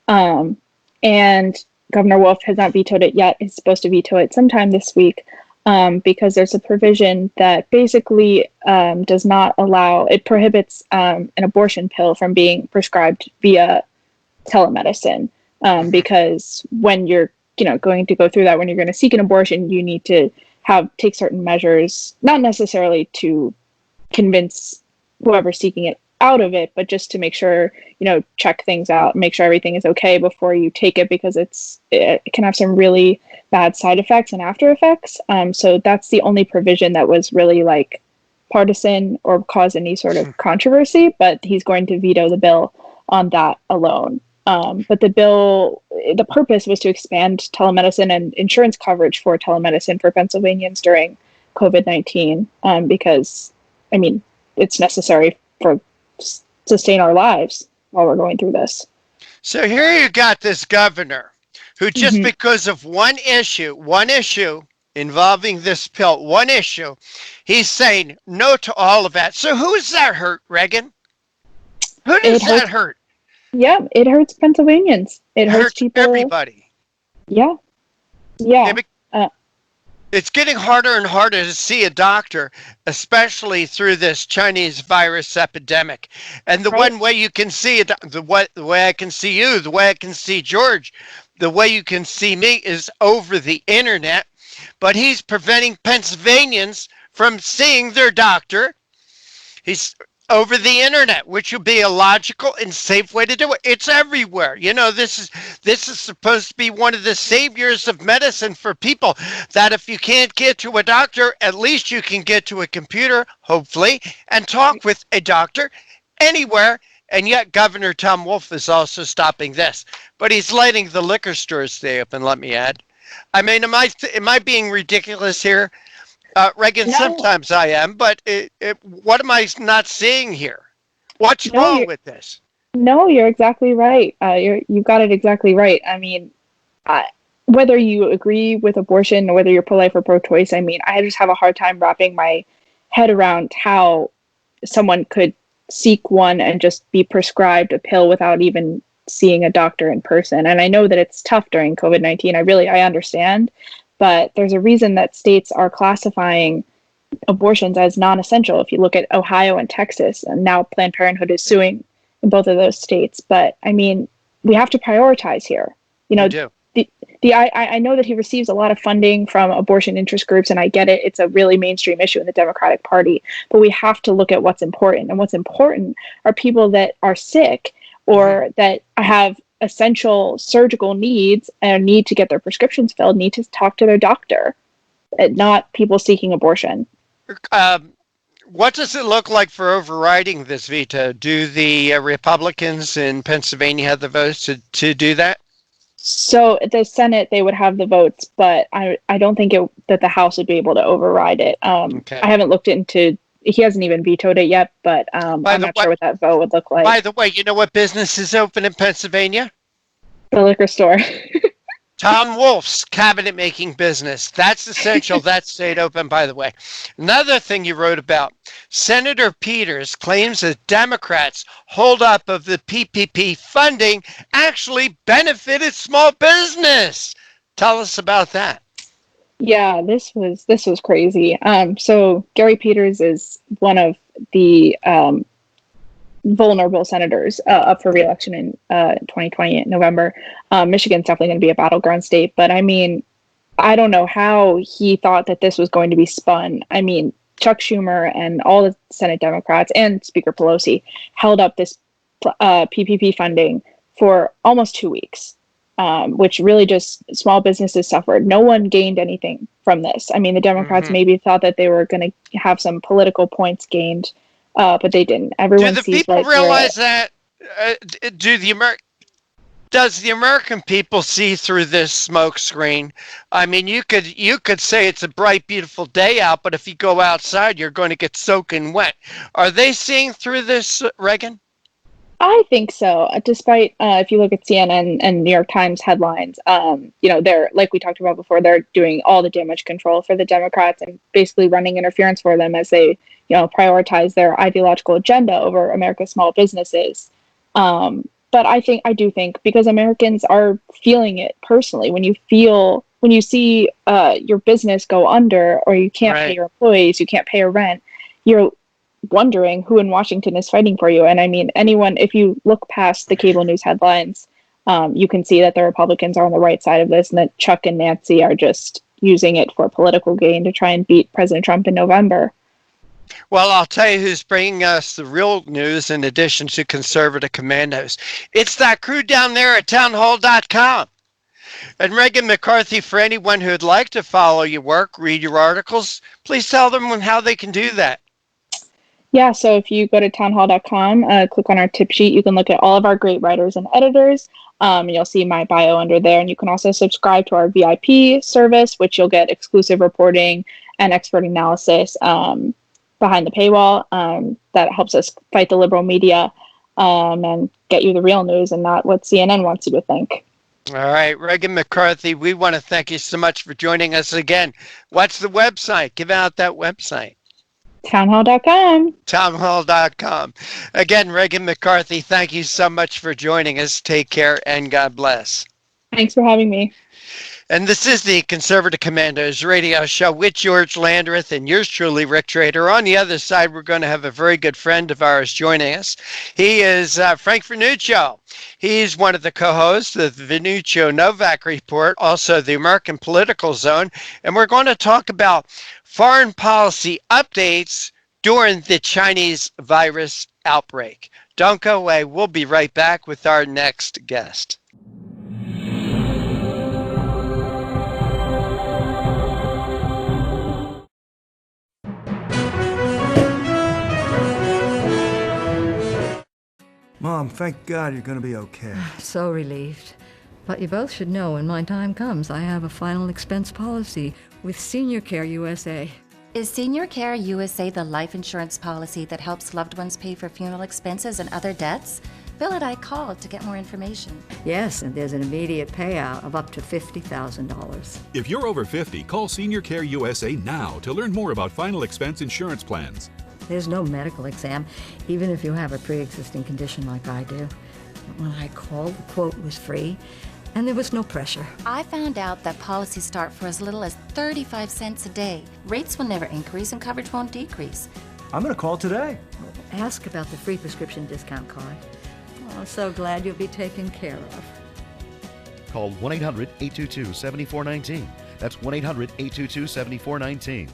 and Governor Wolf has not vetoed it yet. He's supposed to veto it sometime this week because there's a provision that basically does not allow, it prohibits an abortion pill from being prescribed via telemedicine because when you're going to go through that, when you're going to seek an abortion, you need to take certain measures, not necessarily to convince whoever's seeking it out of it, but just to make sure, check things out, make sure everything is okay before you take it, because it can have some really bad side effects and after effects. So that's the only provision that was really like partisan or caused any sort of controversy, but he's going to veto the bill on that alone. But the purpose was to expand telemedicine and insurance coverage for telemedicine for Pennsylvanians during COVID-19, because it's necessary for sustain our lives while we're going through this. So here you got this governor who just because of one issue involving this pill, one issue, he's saying no to all of that. So who does that hurt, Reagan? Who does that hurt? Yeah, it hurts Pennsylvanians. It hurts people. Everybody. Yeah. It's getting harder and harder to see a doctor, especially through this Chinese virus epidemic. And the one way you can see it, the way I can see you, the way I can see George, the way you can see me is over the internet. But he's preventing Pennsylvanians from seeing their doctor. He's over the internet, which would be a logical and safe way to do it. It's everywhere. This is supposed to be one of the saviors of medicine for people, that if you can't get to a doctor, at least you can get to a computer, hopefully, and talk with a doctor anywhere. And yet Governor Tom Wolf is also stopping this. But he's letting the liquor stores stay open, let me add. Am I being ridiculous here? Reagan, no. Sometimes I am, but what am I not seeing here? What's wrong with this? No, you're exactly right. You've got it exactly right. Whether you agree with abortion or whether you're pro-life or pro-choice, I just have a hard time wrapping my head around how someone could seek one and just be prescribed a pill without even seeing a doctor in person. And I know that it's tough during COVID-19. I understand. But there's a reason that states are classifying abortions as non-essential. If you look at Ohio and Texas, and now Planned Parenthood is suing in both of those states. But we have to prioritize here. I know that he receives a lot of funding from abortion interest groups, and I get it. It's a really mainstream issue in the Democratic Party. But we have to look at what's important. And what's important are people that are sick or that have essential surgical needs and need to get their prescriptions filled, need to talk to their doctor, not people seeking abortion. What does it look like for overriding this veto? Do the Republicans in Pennsylvania have the votes to do that? So the Senate, they would have the votes, but I don't think that the House would be able to override it. I haven't looked into. He hasn't even vetoed it yet, but I'm not sure what that vote would look like. By the way, you know what business is open in Pennsylvania? The liquor store. Tom Wolf's cabinet-making business. That's essential. That stayed open, by the way. Another thing you wrote about, Senator Peters claims that Democrats' holdup of the PPP funding actually benefited small business. Tell us about that. Yeah, this was crazy. So Gary Peters is one of the vulnerable senators up for re-election in 2020 in November. Michigan's definitely going to be a battleground state, but I don't know how he thought that this was going to be spun. Chuck Schumer and all the Senate Democrats and Speaker Pelosi held up this PPP funding for almost 2 weeks. Which really just small businesses suffered. No one gained anything from this. The Democrats maybe thought that they were going to have some political points gained but they didn't. Everyone do the sees people right realize that? Does the American people see through this smoke screen? I mean, you could say it's a bright, beautiful day out, but if you go outside, you're going to get soaking wet. Are they seeing through this, Reagan? I think so. Despite if you look at CNN and New York Times headlines, they're, like we talked about before, they're doing all the damage control for the Democrats and basically running interference for them as they, prioritize their ideological agenda over America's small businesses. But I do think because Americans are feeling it personally, when you see your business go under, or you can't pay your employees, you can't pay your rent, you're wondering who in Washington is fighting for you. And I mean, if you look past the cable news headlines, you can see that the Republicans are on the right side of this, and that Chuck and Nancy are just using it for political gain to try and beat President Trump in November. Well, I'll tell you who's bringing us the real news in addition to conservative commandos. It's that crew down there at townhall.com. And Reagan McCarthy, for anyone who would like to follow your work, read your articles, please tell them how they can do that. Yeah, so if you go to townhall.com, click on our tip sheet, you can look at all of our great writers and editors. You'll see my bio under there, and you can also subscribe to our VIP service, which you'll get exclusive reporting and expert analysis behind the paywall. That helps us fight the liberal media and get you the real news and not what CNN wants you to think. All right, Reagan McCarthy, we want to thank you so much for joining us again. What's the website? Give out that website. Townhall.com. Townhall.com. Again, Reagan McCarthy, thank you so much for joining us. Take care and God bless. Thanks for having me. And this is the Conservative Commandos radio show with George Landrith and yours truly, Rick Trader. On the other side, we're going to have a very good friend of ours joining us. He is Frank Vernuccio. He's one of the co-hosts of the Vernuccio Novak Report, also the American Political Zone. And we're going to talk about foreign policy updates during the Chinese virus outbreak. Don't go away. We'll be right back with our next guest. Mom, thank God you're going to be okay. So relieved. But you both should know when my time comes, I have a final expense policy with Senior Care USA. Is Senior Care USA the life insurance policy that helps loved ones pay for funeral expenses and other debts? Bill and I called to get more information. Yes, and there's an immediate payout of up to $50,000. If you're over 50, call Senior Care USA now to learn more about final expense insurance plans. There's no medical exam, even if you have a pre-existing condition like I do. When I called, the quote was free, and there was no pressure. I found out that policies start for as little as 35 cents a day. Rates will never increase and coverage won't decrease. I'm going to call today. Ask about the free prescription discount card. Oh, so glad you'll be taken care of. Call 1-800-822-7419. That's 1-800-822-7419.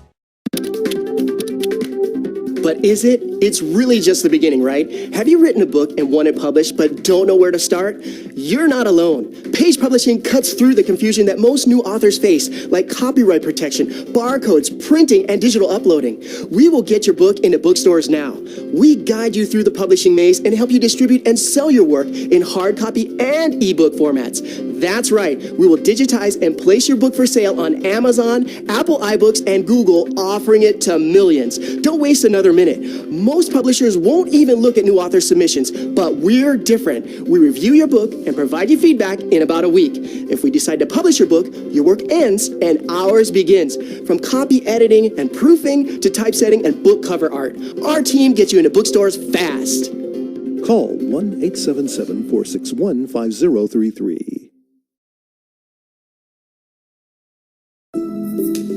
But is it? It's really just the beginning, right? Have you written a book and want it published but don't know where to start? You're not alone. Page publishing cuts through the confusion that most new authors face, like copyright protection, barcodes, printing, and digital uploading. We will get your book into bookstores now. We guide you through the publishing maze and help you distribute and sell your work in hard copy and ebook formats. That's right. We will digitize and place your book for sale on Amazon, Apple iBooks, and Google, offering it to millions. Don't waste another minute. Most publishers won't even look at new author submissions, but we're different. We review your book and provide you feedback in about a week. If we decide to publish your book, your work ends and ours begins. From copy editing and proofing to typesetting and book cover art, our team gets you into bookstores fast. Call 1-877-461-5033.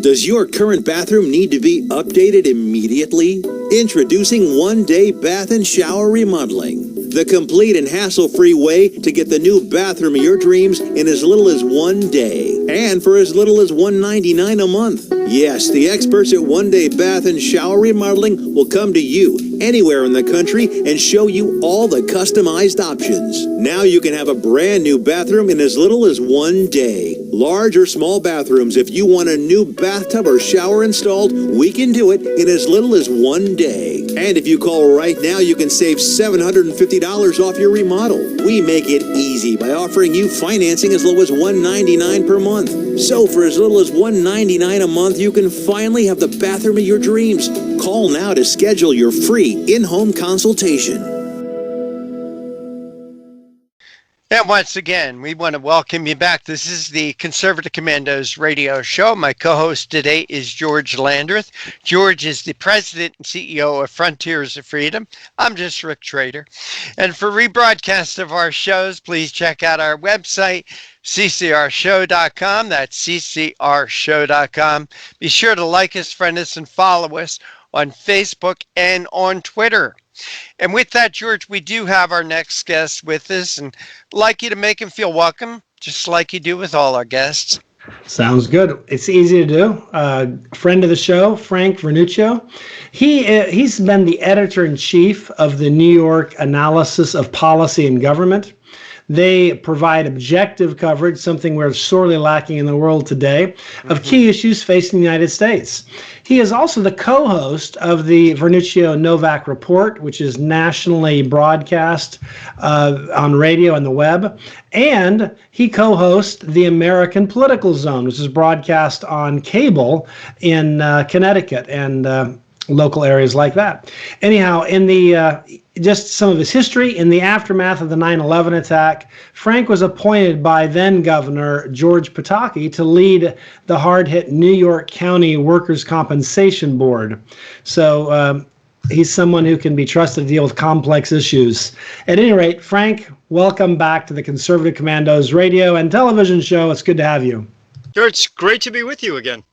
Does your current bathroom need to be updated immediately? Introducing one-day bath and shower remodeling. The complete and hassle-free way to get the new bathroom of your dreams in as little as 1 day. And for as little as $199 a month. Yes, the experts at One Day Bath and Shower Remodeling will come to you anywhere in the country and show you all the customized options. Now you can have a brand new bathroom in as little as 1 day. Large or small bathrooms, if you want a new bathtub or shower installed, we can do it in as little as 1 day. And if you call right now, you can save $750 off your remodel. We make it easy by offering you financing as low as $199 per month. So for as little as $199 a month, you can finally have the bathroom of your dreams. Call now to schedule your free in-home consultation. And once again, we want to welcome you back. This is the Conservative Commandos radio show. My co-host today is George Landrith. George is the president and CEO of Frontiers of Freedom. I'm just Rick Trader. And for rebroadcast of our shows, please check out our website, CCRShow.com. That's CCRShow.com. Be sure to like us, friend us, and follow us on Facebook and on Twitter. And with that, George, we do have our next guest with us, and I'd like you to make him feel welcome, just like you do with all our guests. Sounds good. It's easy to do. Friend of the show, Frank Vernuccio. He's been the editor-in-chief of the New York Analysis of Policy and Government. They provide objective coverage, something we're sorely lacking in the world today, of key issues facing the United States. He is also the co-host of the Vernuccio Novak Report, which is nationally broadcast on radio and the web. And he co-hosts the American Political Zone, which is broadcast on cable in Connecticut and local areas like that. Anyhow, in the just some of his history, in the aftermath of the 9/11 attack, Frank was appointed by then Governor George Pataki to lead the hard-hit New York County Workers' Compensation Board. So he's someone who can be trusted to deal with complex issues. At any rate, Frank, welcome back to the Conservative Commandos radio and television show. It's good to have you. Sure, it's great to be with you again.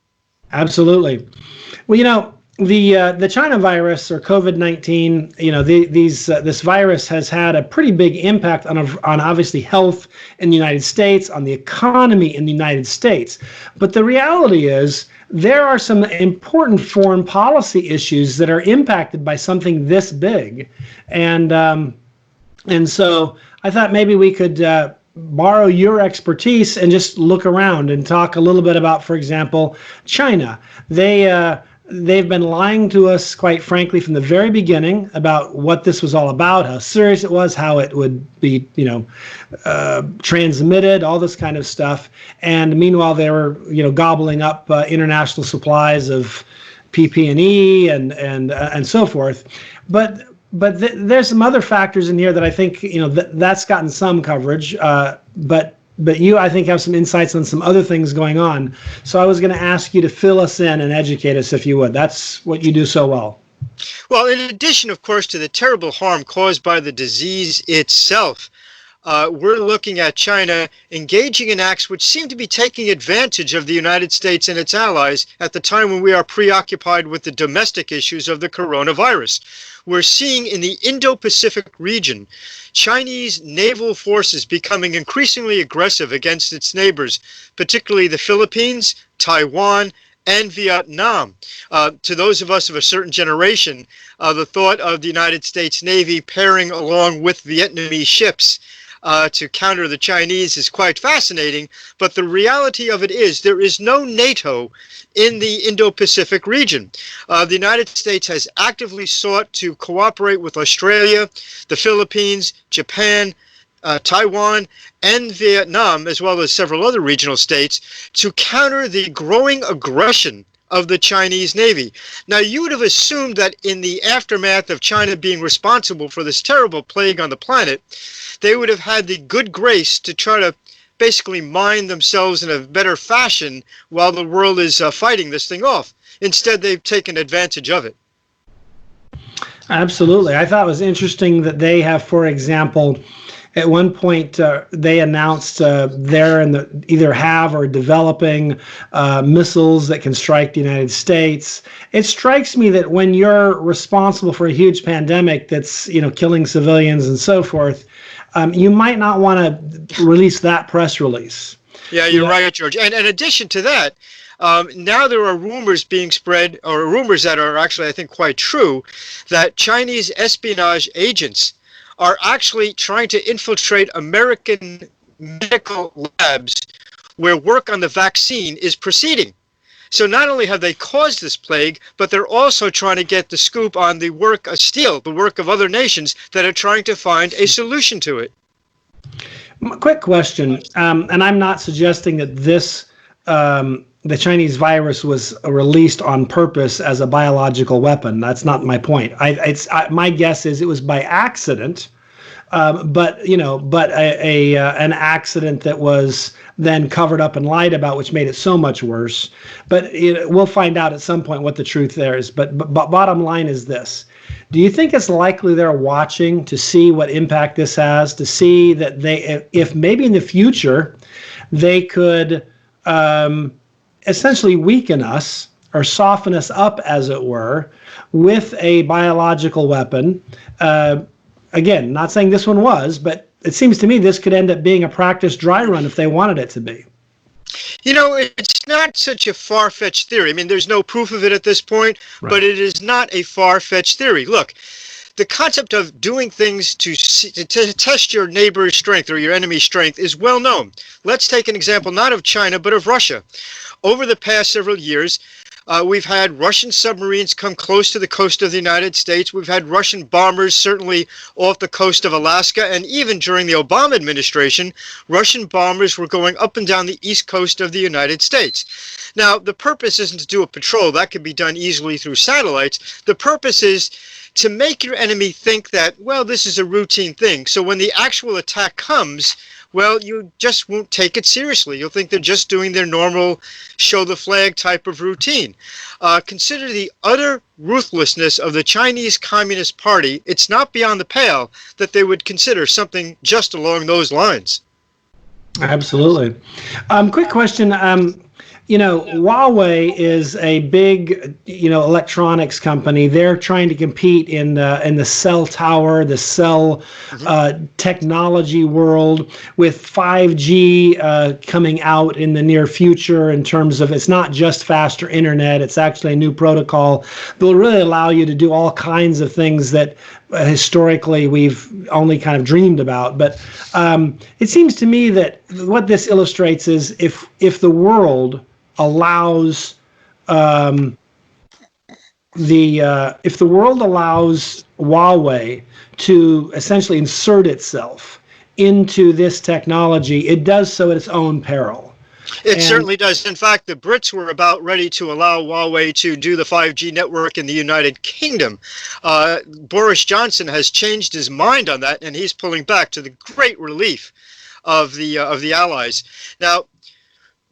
Absolutely. Well, you know, the China virus, or COVID-19, you know, this virus has had a pretty big impact on obviously health in the United States, on the economy in the United States. But the reality is there are some important foreign policy issues that are impacted by something this big, and so I thought maybe we could borrow your expertise and just look around and talk a little bit about, for example, China. They've been lying to us, quite frankly, from the very beginning about what this was all about, how serious it was, how it would be, transmitted, all this kind of stuff. And meanwhile, they were, gobbling up international supplies of PP&E and so forth. But there's some other factors in here that I think, that's gotten some coverage. But you, I think, have some insights on some other things going on. So I was going to ask you to fill us in and educate us, if you would. That's what you do so well. Well, in addition, of course, to the terrible harm caused by the disease itself, we're looking at China engaging in acts which seem to be taking advantage of the United States and its allies at the time when we are preoccupied with the domestic issues of the coronavirus. We're seeing in the Indo-Pacific region Chinese naval forces becoming increasingly aggressive against its neighbors, particularly the Philippines, Taiwan, and Vietnam. To those of us of a certain generation, the thought of the United States Navy pairing along with Vietnamese ships to counter the Chinese is quite fascinating, but the reality of it is there is no NATO in the Indo-Pacific region. The United States has actively sought to cooperate with Australia, the Philippines, Japan, Taiwan, and Vietnam, as well as several other regional states, to counter the growing aggression of the Chinese Navy. Now, you would have assumed that in the aftermath of China being responsible for this terrible plague on the planet, they would have had the good grace to try to basically mind themselves in a better fashion while the world is fighting this thing off. Instead, they've taken advantage of it. Absolutely. I thought it was interesting that they have, for example, at one point, they announced they're either have or developing missiles that can strike the United States. It strikes me that when you're responsible for a huge pandemic that's killing civilians and so forth, you might not want to release that press release. Yeah, you're right, George. And in addition to that, now there are rumors being spread, or rumors that are actually, I think, quite true, that Chinese espionage agents are actually trying to infiltrate American medical labs where work on the vaccine is proceeding. So not only have they caused this plague, but they're also trying to get the scoop on the work of the work of other nations that are trying to find a solution to it. Quick question, and I'm not suggesting that this, the Chinese virus was released on purpose as a biological weapon. That's not my point. My guess is it was by accident, but an accident that was then covered up and lied about, which made it so much worse. But we'll find out at some point what the truth there is. But bottom line is this. Do you think it's likely they're watching to see what impact this has, to see that if maybe in the future they could essentially weaken us or soften us up, as it were, with a biological weapon? Again, not saying this one was, but it seems to me this could end up being a practice dry run if they wanted it to be. You know, it's not such a far-fetched theory. I mean, there's no proof of it at this point, right, but it is not a far-fetched theory. Look, the concept of doing things to test your neighbor's strength or your enemy's strength is well known. Let's take an example not of China, but of Russia. Over the past several years, we've had Russian submarines come close to the coast of the United States. We've had Russian bombers certainly off the coast of Alaska. And even during the Obama administration, Russian bombers were going up and down the east coast of the United States. Now, the purpose isn't to do a patrol. That could be done easily through satellites. The purpose is to make your enemy think that, well, this is a routine thing. So when the actual attack comes, well, you just won't take it seriously. You'll think they're just doing their normal show the flag type of routine. Consider the utter ruthlessness of the Chinese Communist Party. It's not beyond the pale that they would consider something just along those lines. Absolutely. Quick question. Huawei is a big, electronics company. They're trying to compete in the cell tower, the cell technology world, with 5G coming out in the near future. In terms of, it's not just faster internet; it's actually a new protocol that will really allow you to do all kinds of things that historically we've only kind of dreamed about. But it seems to me that what this illustrates is if the world allows if the world allows Huawei to essentially insert itself into this technology, it does so at its own peril. It certainly does. In fact, the Brits were about ready to allow Huawei to do the 5G network in the United Kingdom. Boris Johnson has changed his mind on that, and he's pulling back to the great relief of the Allies. Now,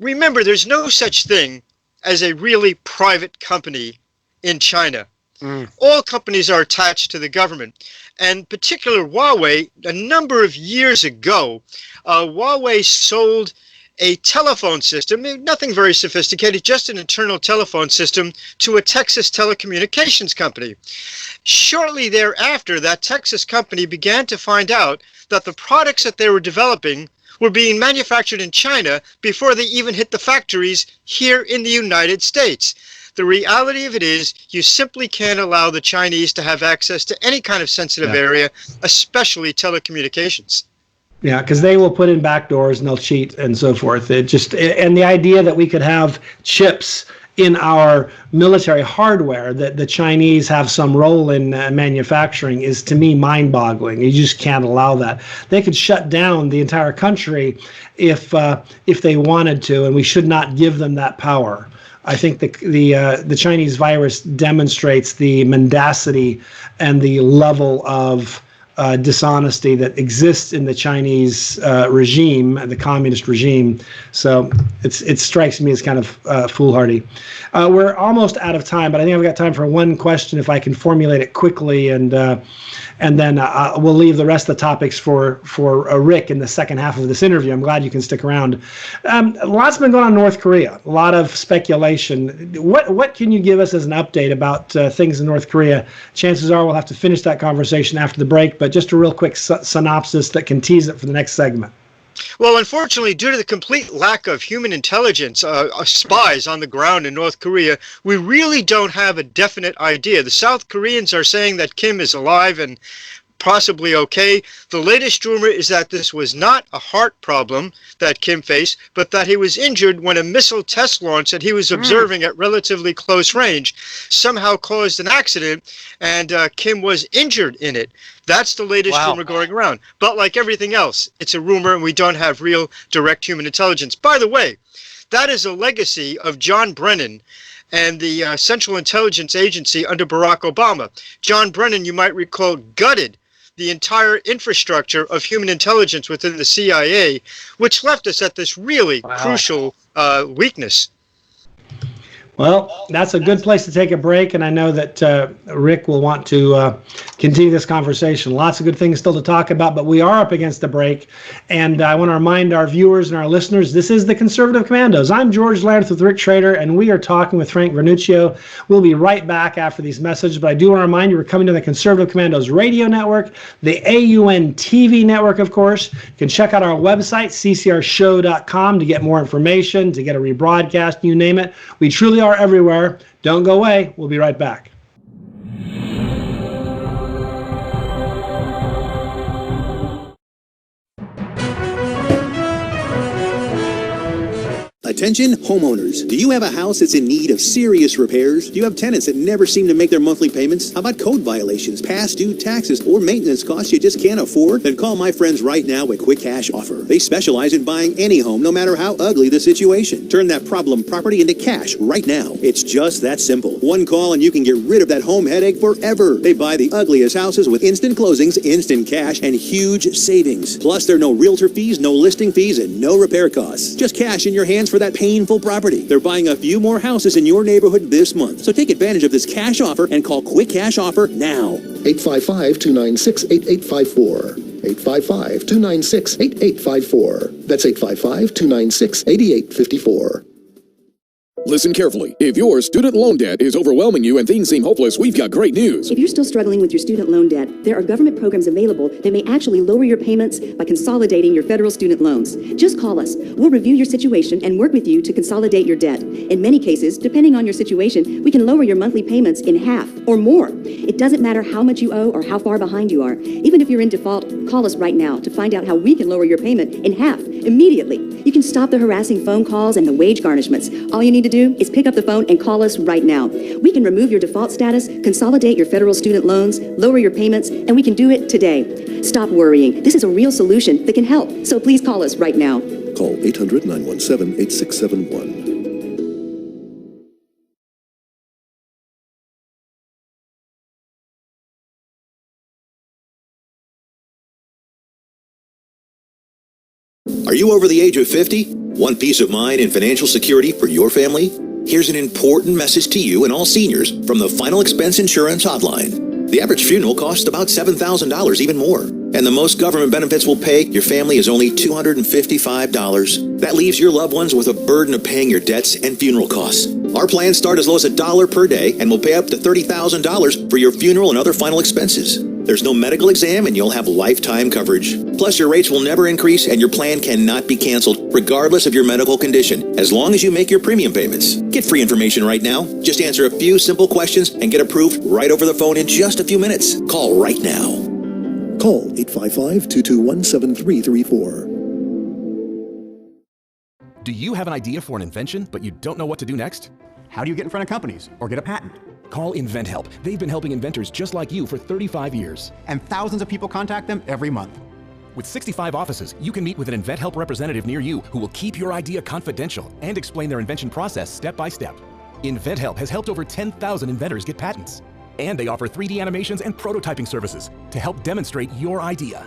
remember, there's no such thing as a really private company in China. All companies are attached to the government. And particular Huawei, a number of years ago, Huawei sold a telephone system, nothing very sophisticated, just an internal telephone system, to a Texas telecommunications company. Shortly thereafter, that Texas company began to find out that the products that they were developing were being manufactured in China before they even hit the factories here in the United States. The reality of it is you simply can't allow the Chinese to have access to any kind of sensitive area, especially telecommunications. Yeah, because they will put in back doors and they'll cheat and so forth. And the idea that we could have chips in our military hardware that the Chinese have some role in manufacturing is, to me, mind-boggling. You just can't allow that. They could shut down the entire country if they wanted to, and we should not give them that power. I think the Chinese virus demonstrates the mendacity and the level of dishonesty that exists in the Chinese regime, the communist regime. So it strikes me as kind of foolhardy. We're almost out of time, but I think I've got time for one question if I can formulate it quickly, and then we'll leave the rest of the topics for Rick in the second half of this interview. I'm glad you can stick around. Lots been going on in North Korea. A lot of speculation. What can you give us as an update about things in North Korea? Chances are we'll have to finish that conversation after the break, but just a real quick synopsis that can tease it for the next segment. Well, unfortunately, due to the complete lack of human intelligence, spies on the ground in North Korea, we really don't have a definite idea. The South Koreans are saying that Kim is alive and possibly okay. The latest rumor is that this was not a heart problem that Kim faced, but that he was injured when a missile test launch that he was observing at relatively close range somehow caused an accident, and Kim was injured in it. That's the latest rumor going around. But like everything else, it's a rumor and we don't have real direct human intelligence. By the way, that is a legacy of John Brennan and the Central Intelligence Agency under Barack Obama. John Brennan, you might recall, gutted the entire infrastructure of human intelligence within the CIA, which left us at this really crucial weakness. Well, that's a good place to take a break, and I know that Rick will want to continue this conversation. Lots of good things still to talk about, but we are up against the break, and I want to remind our viewers and our listeners, this is the Conservative Commandos. I'm George Landrith with Rick Trader, and we are talking with Frank Vernuccio. We'll be right back after these messages, but I do want to remind you we're coming to the Conservative Commandos radio network, the AUN TV network, of course. You can check out our website, ccrshow.com, to get more information, to get a rebroadcast, you name it. We truly are everywhere. Don't go away. We'll be right back. Attention homeowners. Do you have a house that's in need of serious repairs? Do you have tenants that never seem to make their monthly payments? How about code violations, past due taxes, or maintenance costs you just can't afford? Then call my friends right now at Quick Cash Offer. They specialize in buying any home, no matter how ugly the situation. Turn that problem property into cash right now. It's just that simple. One call and you can get rid of that home headache forever. They buy the ugliest houses with instant closings, instant cash, and huge savings. Plus, there are no realtor fees, no listing fees, and no repair costs. Just cash in your hands for that painful property. They're buying a few more houses in your neighborhood this month. So take advantage of this cash offer and call Quick Cash Offer now. 855-296-8854. 855-296-8854. That's 855-296-8854. Listen carefully. If your student loan debt is overwhelming you and things seem hopeless, we've got great news. If you're still struggling with your student loan debt, there are government programs available that may actually lower your payments by consolidating your federal student loans. Just call us. We'll review your situation and work with you to consolidate your debt. In many cases, depending on your situation, we can lower your monthly payments in half or more. It doesn't matter how much you owe or how far behind you are. Even if you're in default, call us right now to find out how we can lower your payment in half immediately. You can stop the harassing phone calls and the wage garnishments. All you need to do is pick up the phone and call us right now. We can remove your default status, consolidate your federal student loans, lower your payments, and we can do it today. Stop worrying. This is a real solution that can help. So please call us right now. Call 800-917-8671. Are you over the age of 50? Want peace of mind and financial security for your family? Here's an important message to you and all seniors from the Final Expense Insurance Hotline. The average funeral costs about $7,000, even more. And the most government benefits will pay your family is only $255. That leaves your loved ones with a burden of paying your debts and funeral costs. Our plans start as low as $1 per day and will pay up to $30,000 for your funeral and other final expenses. There's no medical exam and you'll have lifetime coverage. Plus, your rates will never increase and your plan cannot be canceled, regardless of your medical condition, as long as you make your premium payments. Get free information right now. Just answer a few simple questions and get approved right over the phone in just a few minutes. Call right now. Call 855-221-7334. Do you have an idea for an invention, but you don't know what to do next? How do you get in front of companies or get a patent? Call InventHelp. They've been helping inventors just like you for 35 years. And thousands of people contact them every month. With 65 offices, you can meet with an InventHelp representative near you who will keep your idea confidential and explain their invention process step by step. InventHelp has helped over 10,000 inventors get patents. And they offer 3D animations and prototyping services to help demonstrate your idea.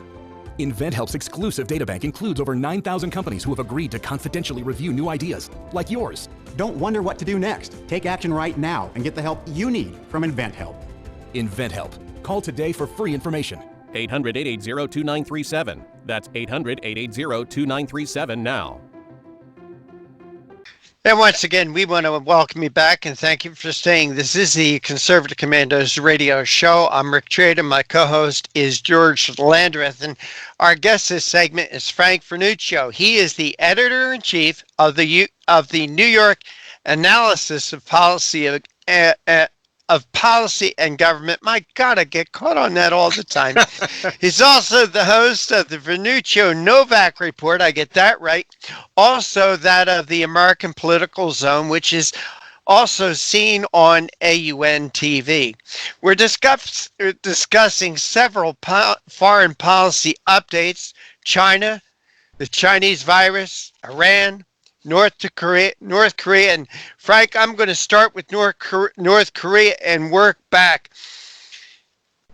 InventHelp's exclusive databank includes over 9,000 companies who have agreed to confidentially review new ideas, like yours. Don't wonder what to do next. Take action right now and get the help you need from InventHelp. InventHelp. Call today for free information. 800-880-2937. That's 800-880-2937 now. And once again, we want to welcome you back and thank you for staying. This is the Conservative Commandos radio show. I'm Rick Trader. My co-host is George Landrith. And our guest this segment is Frank Vernuccio. He is the editor-in-chief of the New York Analysis of Policy of Policy and Government. My God, I get caught on that all the time. He's also the host of the Vernuccio Novak Report. I get that right. Also that of the American Political Zone, which is also seen on AUN TV. We're discussing several foreign policy updates: China, the Chinese virus, Iran, North Korea, and Frank, I'm going to start with North Korea and work back.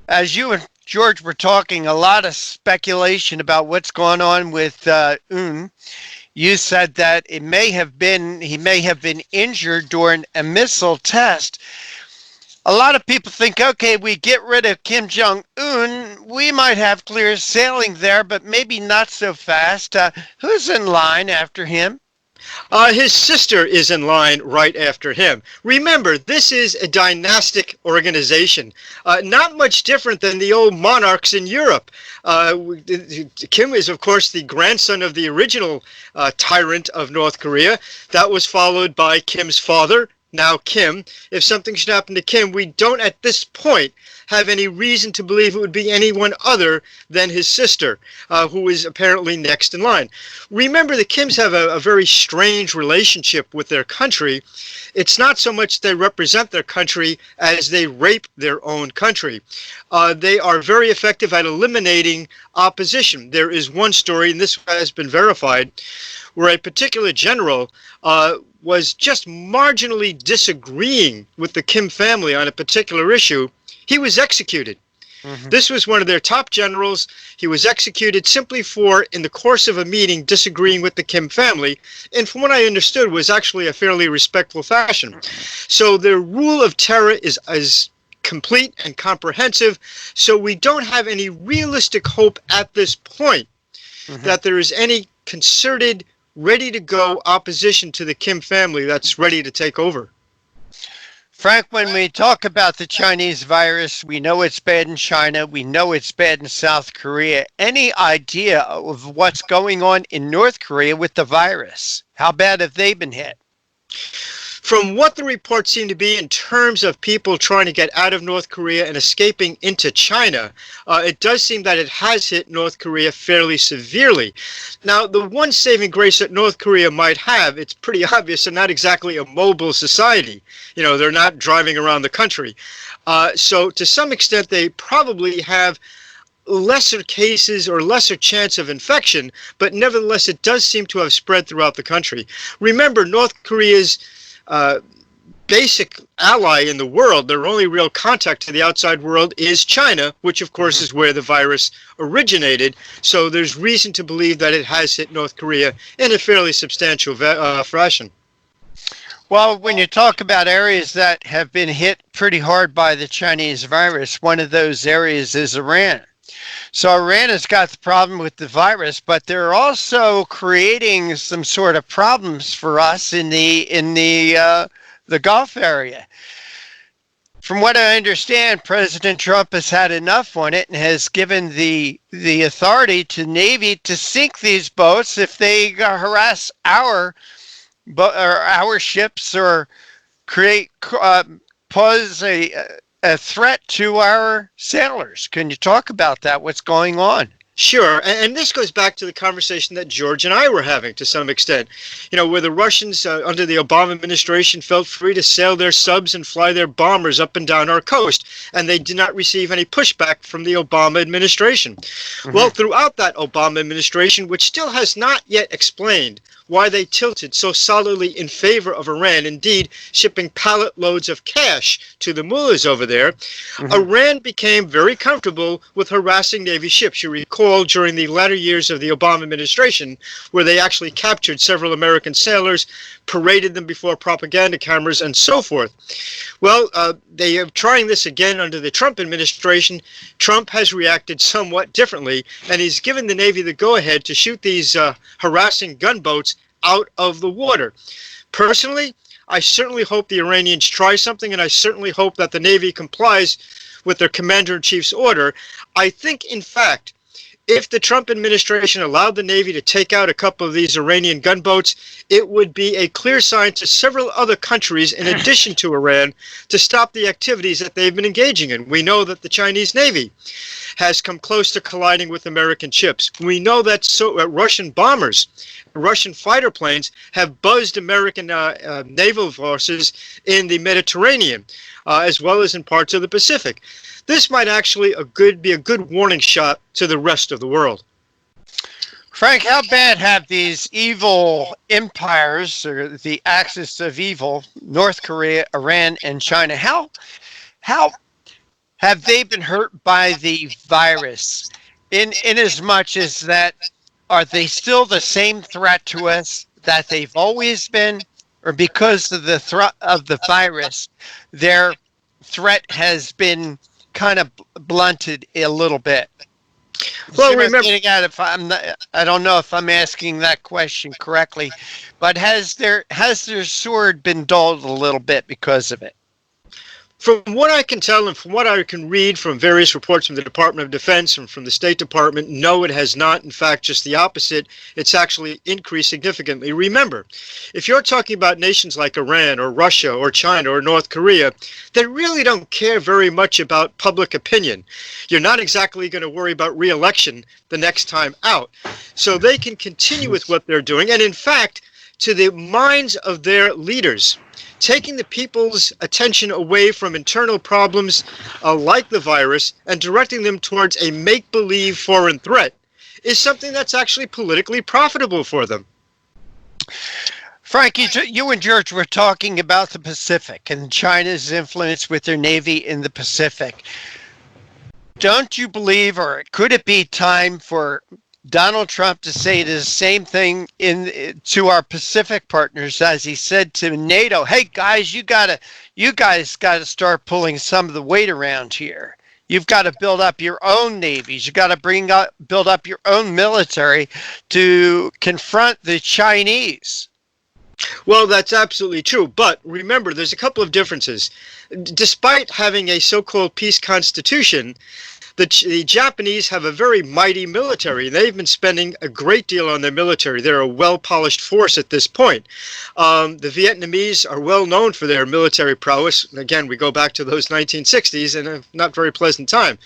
As you and George were talking, a lot of speculation about what's going on with Un. You said that he may have been injured during a missile test. A lot of people think, okay, we get rid of Kim Jong-un, we might have clear sailing there, but maybe not so fast. Who's in line after him? His sister is in line right after him. Remember, this is a dynastic organization, not much different than the old monarchs in Europe. Kim is, of course, the grandson of the original tyrant of North Korea. That was followed by Kim's father, now Kim. If something should happen to Kim, we don't at this point have any reason to believe it would be anyone other than his sister, who is apparently next in line. Remember, the Kims have a very strange relationship with their country. It's not so much they represent their country as they rape their own country. They are very effective at eliminating opposition. There is one story, and this has been verified, where a particular general was just marginally disagreeing with the Kim family on a particular issue. He was executed. This was one of their top generals. He was executed simply for, in the course of a meeting, disagreeing with the Kim family, and from what I understood was actually a fairly respectful fashion. So their rule of terror is complete and comprehensive, so we don't have any realistic hope at this point that there is any concerted, ready-to-go opposition to the Kim family that's ready to take over. Frank, when we talk about the Chinese virus, we know it's bad in China. We know it's bad in South Korea. Any idea of what's going on in North Korea with the virus? How bad have they been hit? From what the reports seem to be in terms of people trying to get out of North Korea and escaping into China, it does seem that it has hit North Korea fairly severely. Now, the one saving grace that North Korea might have, it's pretty obvious, they're not exactly a mobile society. You know, they're not driving around the country. So to some extent, they probably have lesser cases or lesser chance of infection, but nevertheless, it does seem to have spread throughout the country. Remember, North Korea's basic ally in the world, their only real contact to the outside world is China, which of course is where the virus originated. So there's reason to believe that it has hit North Korea in a fairly substantial fashion. Well, when you talk about areas that have been hit pretty hard by the Chinese virus, one of those areas is Iran. So Iran has got the problem with the virus, but they're also creating some sort of problems for us in the Gulf area. From what I understand, President Trump has had enough on it and has given the authority to Navy to sink these boats if they harass our ships or pose a threat to our sailors. Can you talk about that? What's going on? Sure, and this goes back to the conversation that George and I were having to some extent. You know, where the Russians under the Obama administration felt free to sail their subs and fly their bombers up and down our coast, and they did not receive any pushback from the Obama administration. Well, throughout that Obama administration, which still has not yet explained why they tilted so solidly in favor of Iran, indeed shipping pallet loads of cash to the mullahs over there, Iran became very comfortable with harassing Navy ships. You recall during the latter years of the Obama administration, where they actually captured several American sailors, paraded them before propaganda cameras, and so forth. Well, they are trying this again under the Trump administration. Trump has reacted somewhat differently, and he's given the Navy the go-ahead to shoot these harassing gunboats out of the water. Personally, I certainly hope the Iranians try something, and I certainly hope that the Navy complies with their commander-in-chief's order. I think, in fact, If the Trump administration allowed the Navy to take out a couple of these Iranian gunboats, it would be a clear sign to several other countries, in addition to Iran, to stop the activities that they've been engaging in. We know that the Chinese Navy has come close to colliding with American ships. We know that Russian bombers, Russian fighter planes have buzzed American naval forces in the Mediterranean, as well as in parts of the Pacific. This might actually be a good warning shot to the rest of the world. Frank, how bad have these evil empires, or the axis of evil, North Korea, Iran, and China, how have they been hurt by the virus? In as much as that, are they still the same threat to us that they've always been, or because of the threat of the virus, their threat has been kind of blunted a little bit? Well, remember, I don't know if I'm asking that question correctly, but has their sword been dulled a little bit because of it? From what I can tell and from what I can read from various reports from the Department of Defense and from the State Department, no, it has not. In fact, just the opposite. It's actually increased significantly. Remember, if you're talking about nations like Iran or Russia or China or North Korea, they really don't care very much about public opinion. You're not exactly going to worry about re-election the next time out. So they can continue with what they're doing. And in fact, to the minds of their leaders, taking the people's attention away from internal problems like the virus and directing them towards a make-believe foreign threat is something that's actually politically profitable for them. Frankie, you and George were talking about the Pacific and China's influence with their Navy in the Pacific. Don't you believe, or could it be time for Donald Trump to say the same thing to our Pacific partners as he said to NATO? Hey guys, you guys gotta start pulling some of the weight around here. You've got to build up your own navies. You got to build up your own military to confront the Chinese. Well, that's absolutely true. But remember, there's a couple of differences. Despite having a so-called peace constitution, the Japanese have a very mighty military. They've been spending a great deal on their military. They're a well-polished force at this point. The Vietnamese are well known for their military prowess. Again, we go back to those 1960s and a not very pleasant time.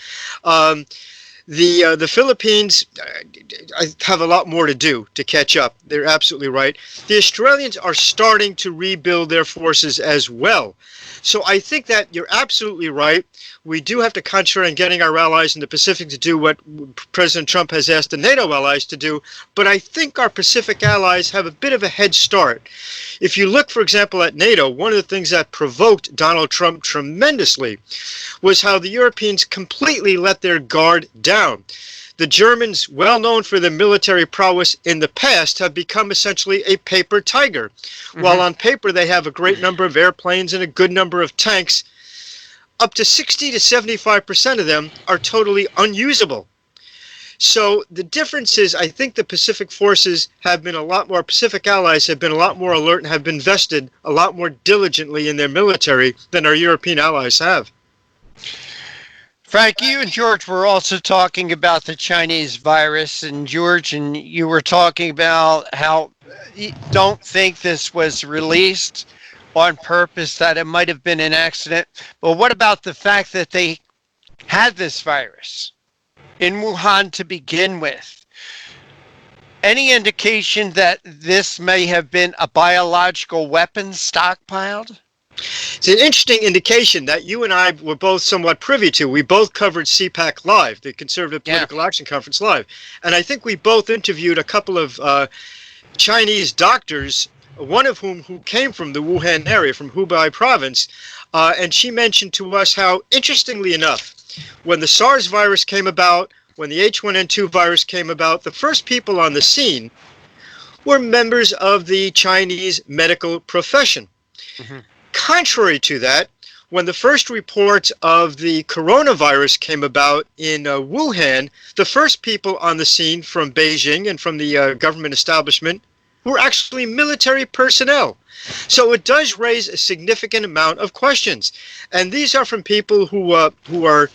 The Philippines have a lot more to do to catch up. They're absolutely right. The Australians are starting to rebuild their forces as well. So I think that you're absolutely right. We do have to concentrate on getting our allies in the Pacific to do what President Trump has asked the NATO allies to do. But I think our Pacific allies have a bit of a head start. If you look, for example, at NATO, one of the things that provoked Donald Trump tremendously was how the Europeans completely let their guard down. The Germans, well known for their military prowess in the past, have become essentially a paper tiger. While on paper they have a great number of airplanes and a good number of tanks, up to 60 to 75% of them are totally unusable. So the difference is, I think the Pacific forces have been Pacific allies have been a lot more alert and have been invested a lot more diligently in their military than our European allies have. Frank, you and George were also talking about the Chinese virus, and George, and you were talking about how you don't think this was released on purpose, that it might have been an accident. But what about the fact that they had this virus in Wuhan to begin with? Any indication that this may have been a biological weapon stockpiled? It's an interesting indication that you and I were both somewhat privy to. We both covered CPAC Live, the Conservative Political Action Conference Live. And I think we both interviewed a couple of Chinese doctors, one of whom who came from the Wuhan area, from Hubei province. And she mentioned to us how, interestingly enough, when the SARS virus came about, when the H1N2 virus came about, the first people on the scene were members of the Chinese medical profession. Contrary to that, when the first reports of the coronavirus came about in Wuhan, the first people on the scene from Beijing and from the government establishment were actually military personnel. So it does raise a significant amount of questions. And these are from people who are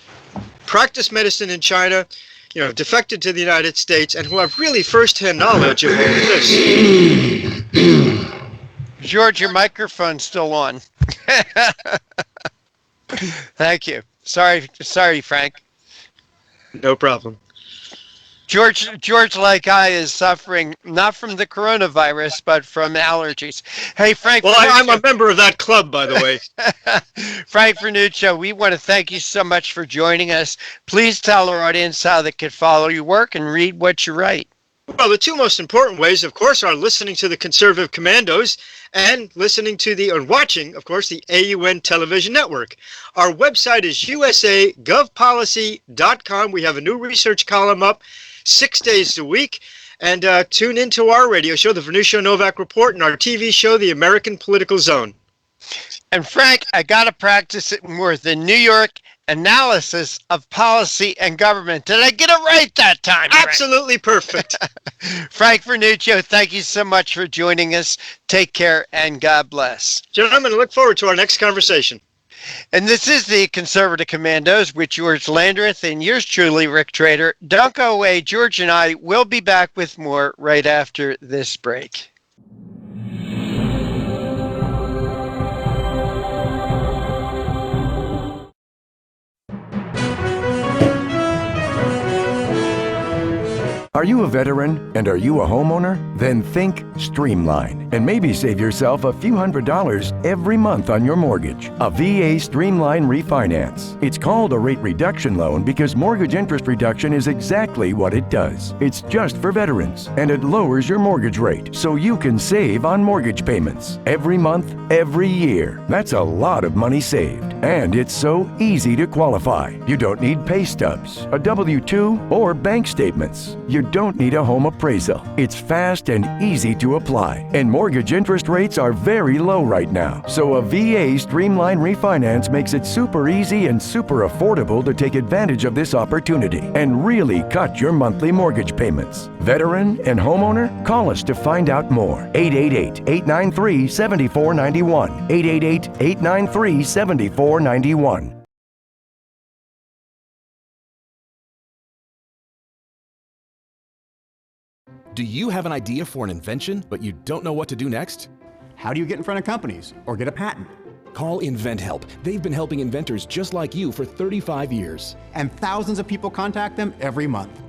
practice medicine in China. defected to the United States and who have really firsthand knowledge of all of this. George, your microphone's still on. Thank you. Sorry, Frank. No problem. George, like I, is suffering not from the coronavirus, but from allergies. Hey, Frank. Well, I'm a member of that club, by the way. Frank Vernuccio, we want to thank you so much for joining us. Please tell our audience how they can follow your work and read what you write. Well, the two most important ways, of course, are listening to the Conservative Commandos and watching, of course, the AUN television network. Our website is usagovpolicy.com. We have a new research column up 6 days a week. And tune into our radio show, the Vernuccio Novak Report, and our TV show, The American Political Zone. And Frank, I got to practice it more. The New York Analysis of Policy and Government. Did I get it right that time? Absolutely perfect. Frank Vernuccio, thank you so much for joining us. Take care and God bless. Gentlemen, I look forward to our next conversation. And this is the Conservative Commandos with George Landrith and yours truly, Rick Trader. Don't go away. George and I will be back with more right after this break. Are you a veteran and are you a homeowner? Then think Streamline and maybe save yourself a few $100s every month on your mortgage. A VA Streamline refinance. It's called a rate reduction loan because mortgage interest reduction is exactly what it does. It's just for veterans and it lowers your mortgage rate so you can save on mortgage payments every month, every year. That's a lot of money saved. And it's so easy to qualify. You don't need pay stubs, a W-2, or bank statements. You don't need a home appraisal. It's fast and easy to apply. And mortgage interest rates are very low right now. So a VA Streamline refinance makes it super easy and super affordable to take advantage of this opportunity and really cut your monthly mortgage payments. Veteran and homeowner? Call us to find out more. 888-893-7491. 888-893-7491. Do you have an idea for an invention, but you don't know what to do next? How do you get in front of companies or get a patent? Call InventHelp. They've been helping inventors just like you for 35 years. And thousands of people contact them every month.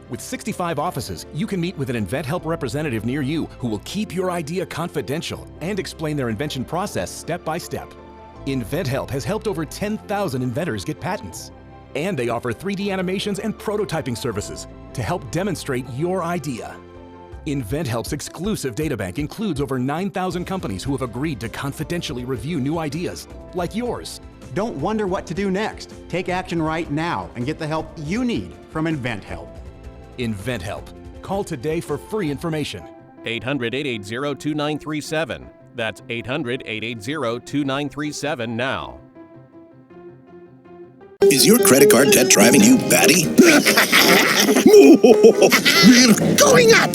With 65 offices, you can meet with an InventHelp representative near you who will keep your idea confidential and explain their invention process step by step. InventHelp has helped over 10,000 inventors get patents. And they offer 3D animations and prototyping services to help demonstrate your idea. InventHelp's exclusive databank includes over 9,000 companies who have agreed to confidentially review new ideas, like yours. Don't wonder what to do next. Take action right now and get the help you need from InventHelp. InventHelp. Call today for free information. 800-880-2937. That's 800-880-2937 now. Is your credit card debt driving you batty? We're going up!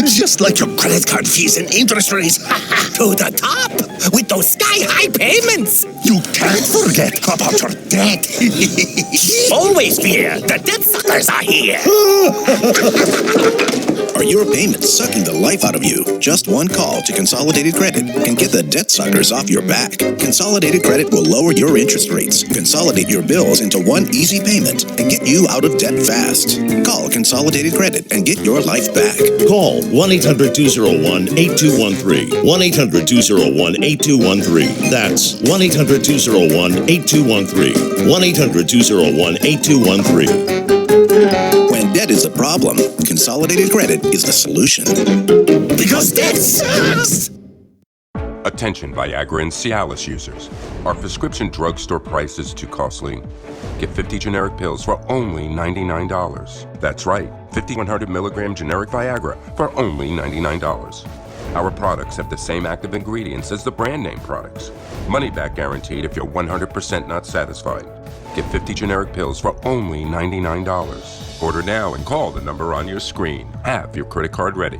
Just like your credit card fees and interest rates. To the top! With those sky-high payments! You can't forget about your debt. Always fear! The debt suckers are here! Are your payments sucking the life out of you? Just one call to Consolidated Credit can get the debt suckers off your back. Consolidated Credit will lower your interest rates, consolidate your bills into one easy payment, and get you out of debt fast. Call Consolidated Credit and get your life back. Call 1-800-201-8213. 1-800-201-8213. That's 1-800-201-8213. 1-800-201-8213. When debt is the problem, Consolidated Credit is the solution. Because debt sucks! Attention Viagra and Cialis users. Are prescription drugstore prices too costly? Get 50 generic pills for only $99. That's right, 50 100 milligram generic Viagra for only $99. Our products have the same active ingredients as the brand name products. Money back guaranteed if you're 100% not satisfied. Get 50 generic pills for only $99. Order now and call the number on your screen. Have your credit card ready.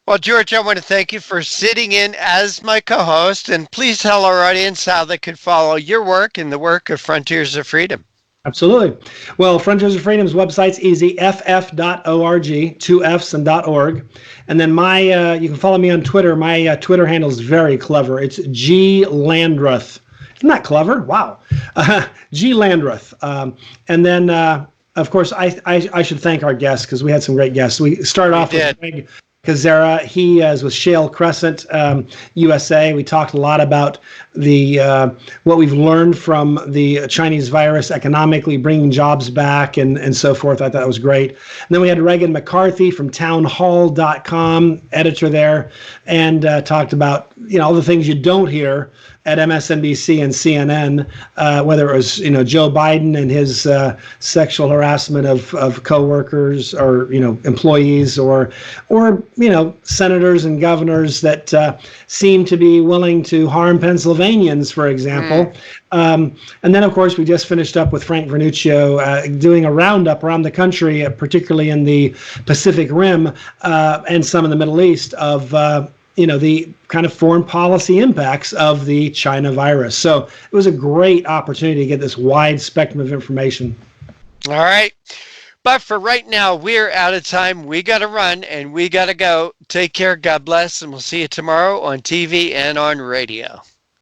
Well, George, I want to thank you for sitting in as my co-host, and please tell our audience how they could follow your work and the work of Frontiers of Freedom. Absolutely. Well, Frontiers of Freedom's website's easy, ff.org, 2 F's and .org. And then you can follow me on Twitter. My Twitter handle is very clever. It's G Landrith. Isn't that clever? Wow. G Landrith. And then, of course, I should thank our guests because we had some great guests. We started off with Greg Kozera. He is with Shale Crescent USA. We talked a lot about what we've learned from the Chinese virus economically, bringing jobs back and so forth. I thought that was great. And then we had Reagan McCarthy from townhall.com, editor there, and talked about all the things you don't hear at MSNBC and CNN, whether it was Joe Biden and his sexual harassment of coworkers or employees, or senators and governors that seem to be willing to harm Pennsylvanians, for example. And then, of course, we just finished up with Frank Vernuccio doing a roundup around the country, particularly in the Pacific Rim and some in the Middle East, of the kind of foreign policy impacts of the China virus. So it was a great opportunity to get this wide spectrum of information. All right. But for right now, we're out of time. We got to run and we got to go. Take care. God bless. And we'll see you tomorrow on TV and on radio.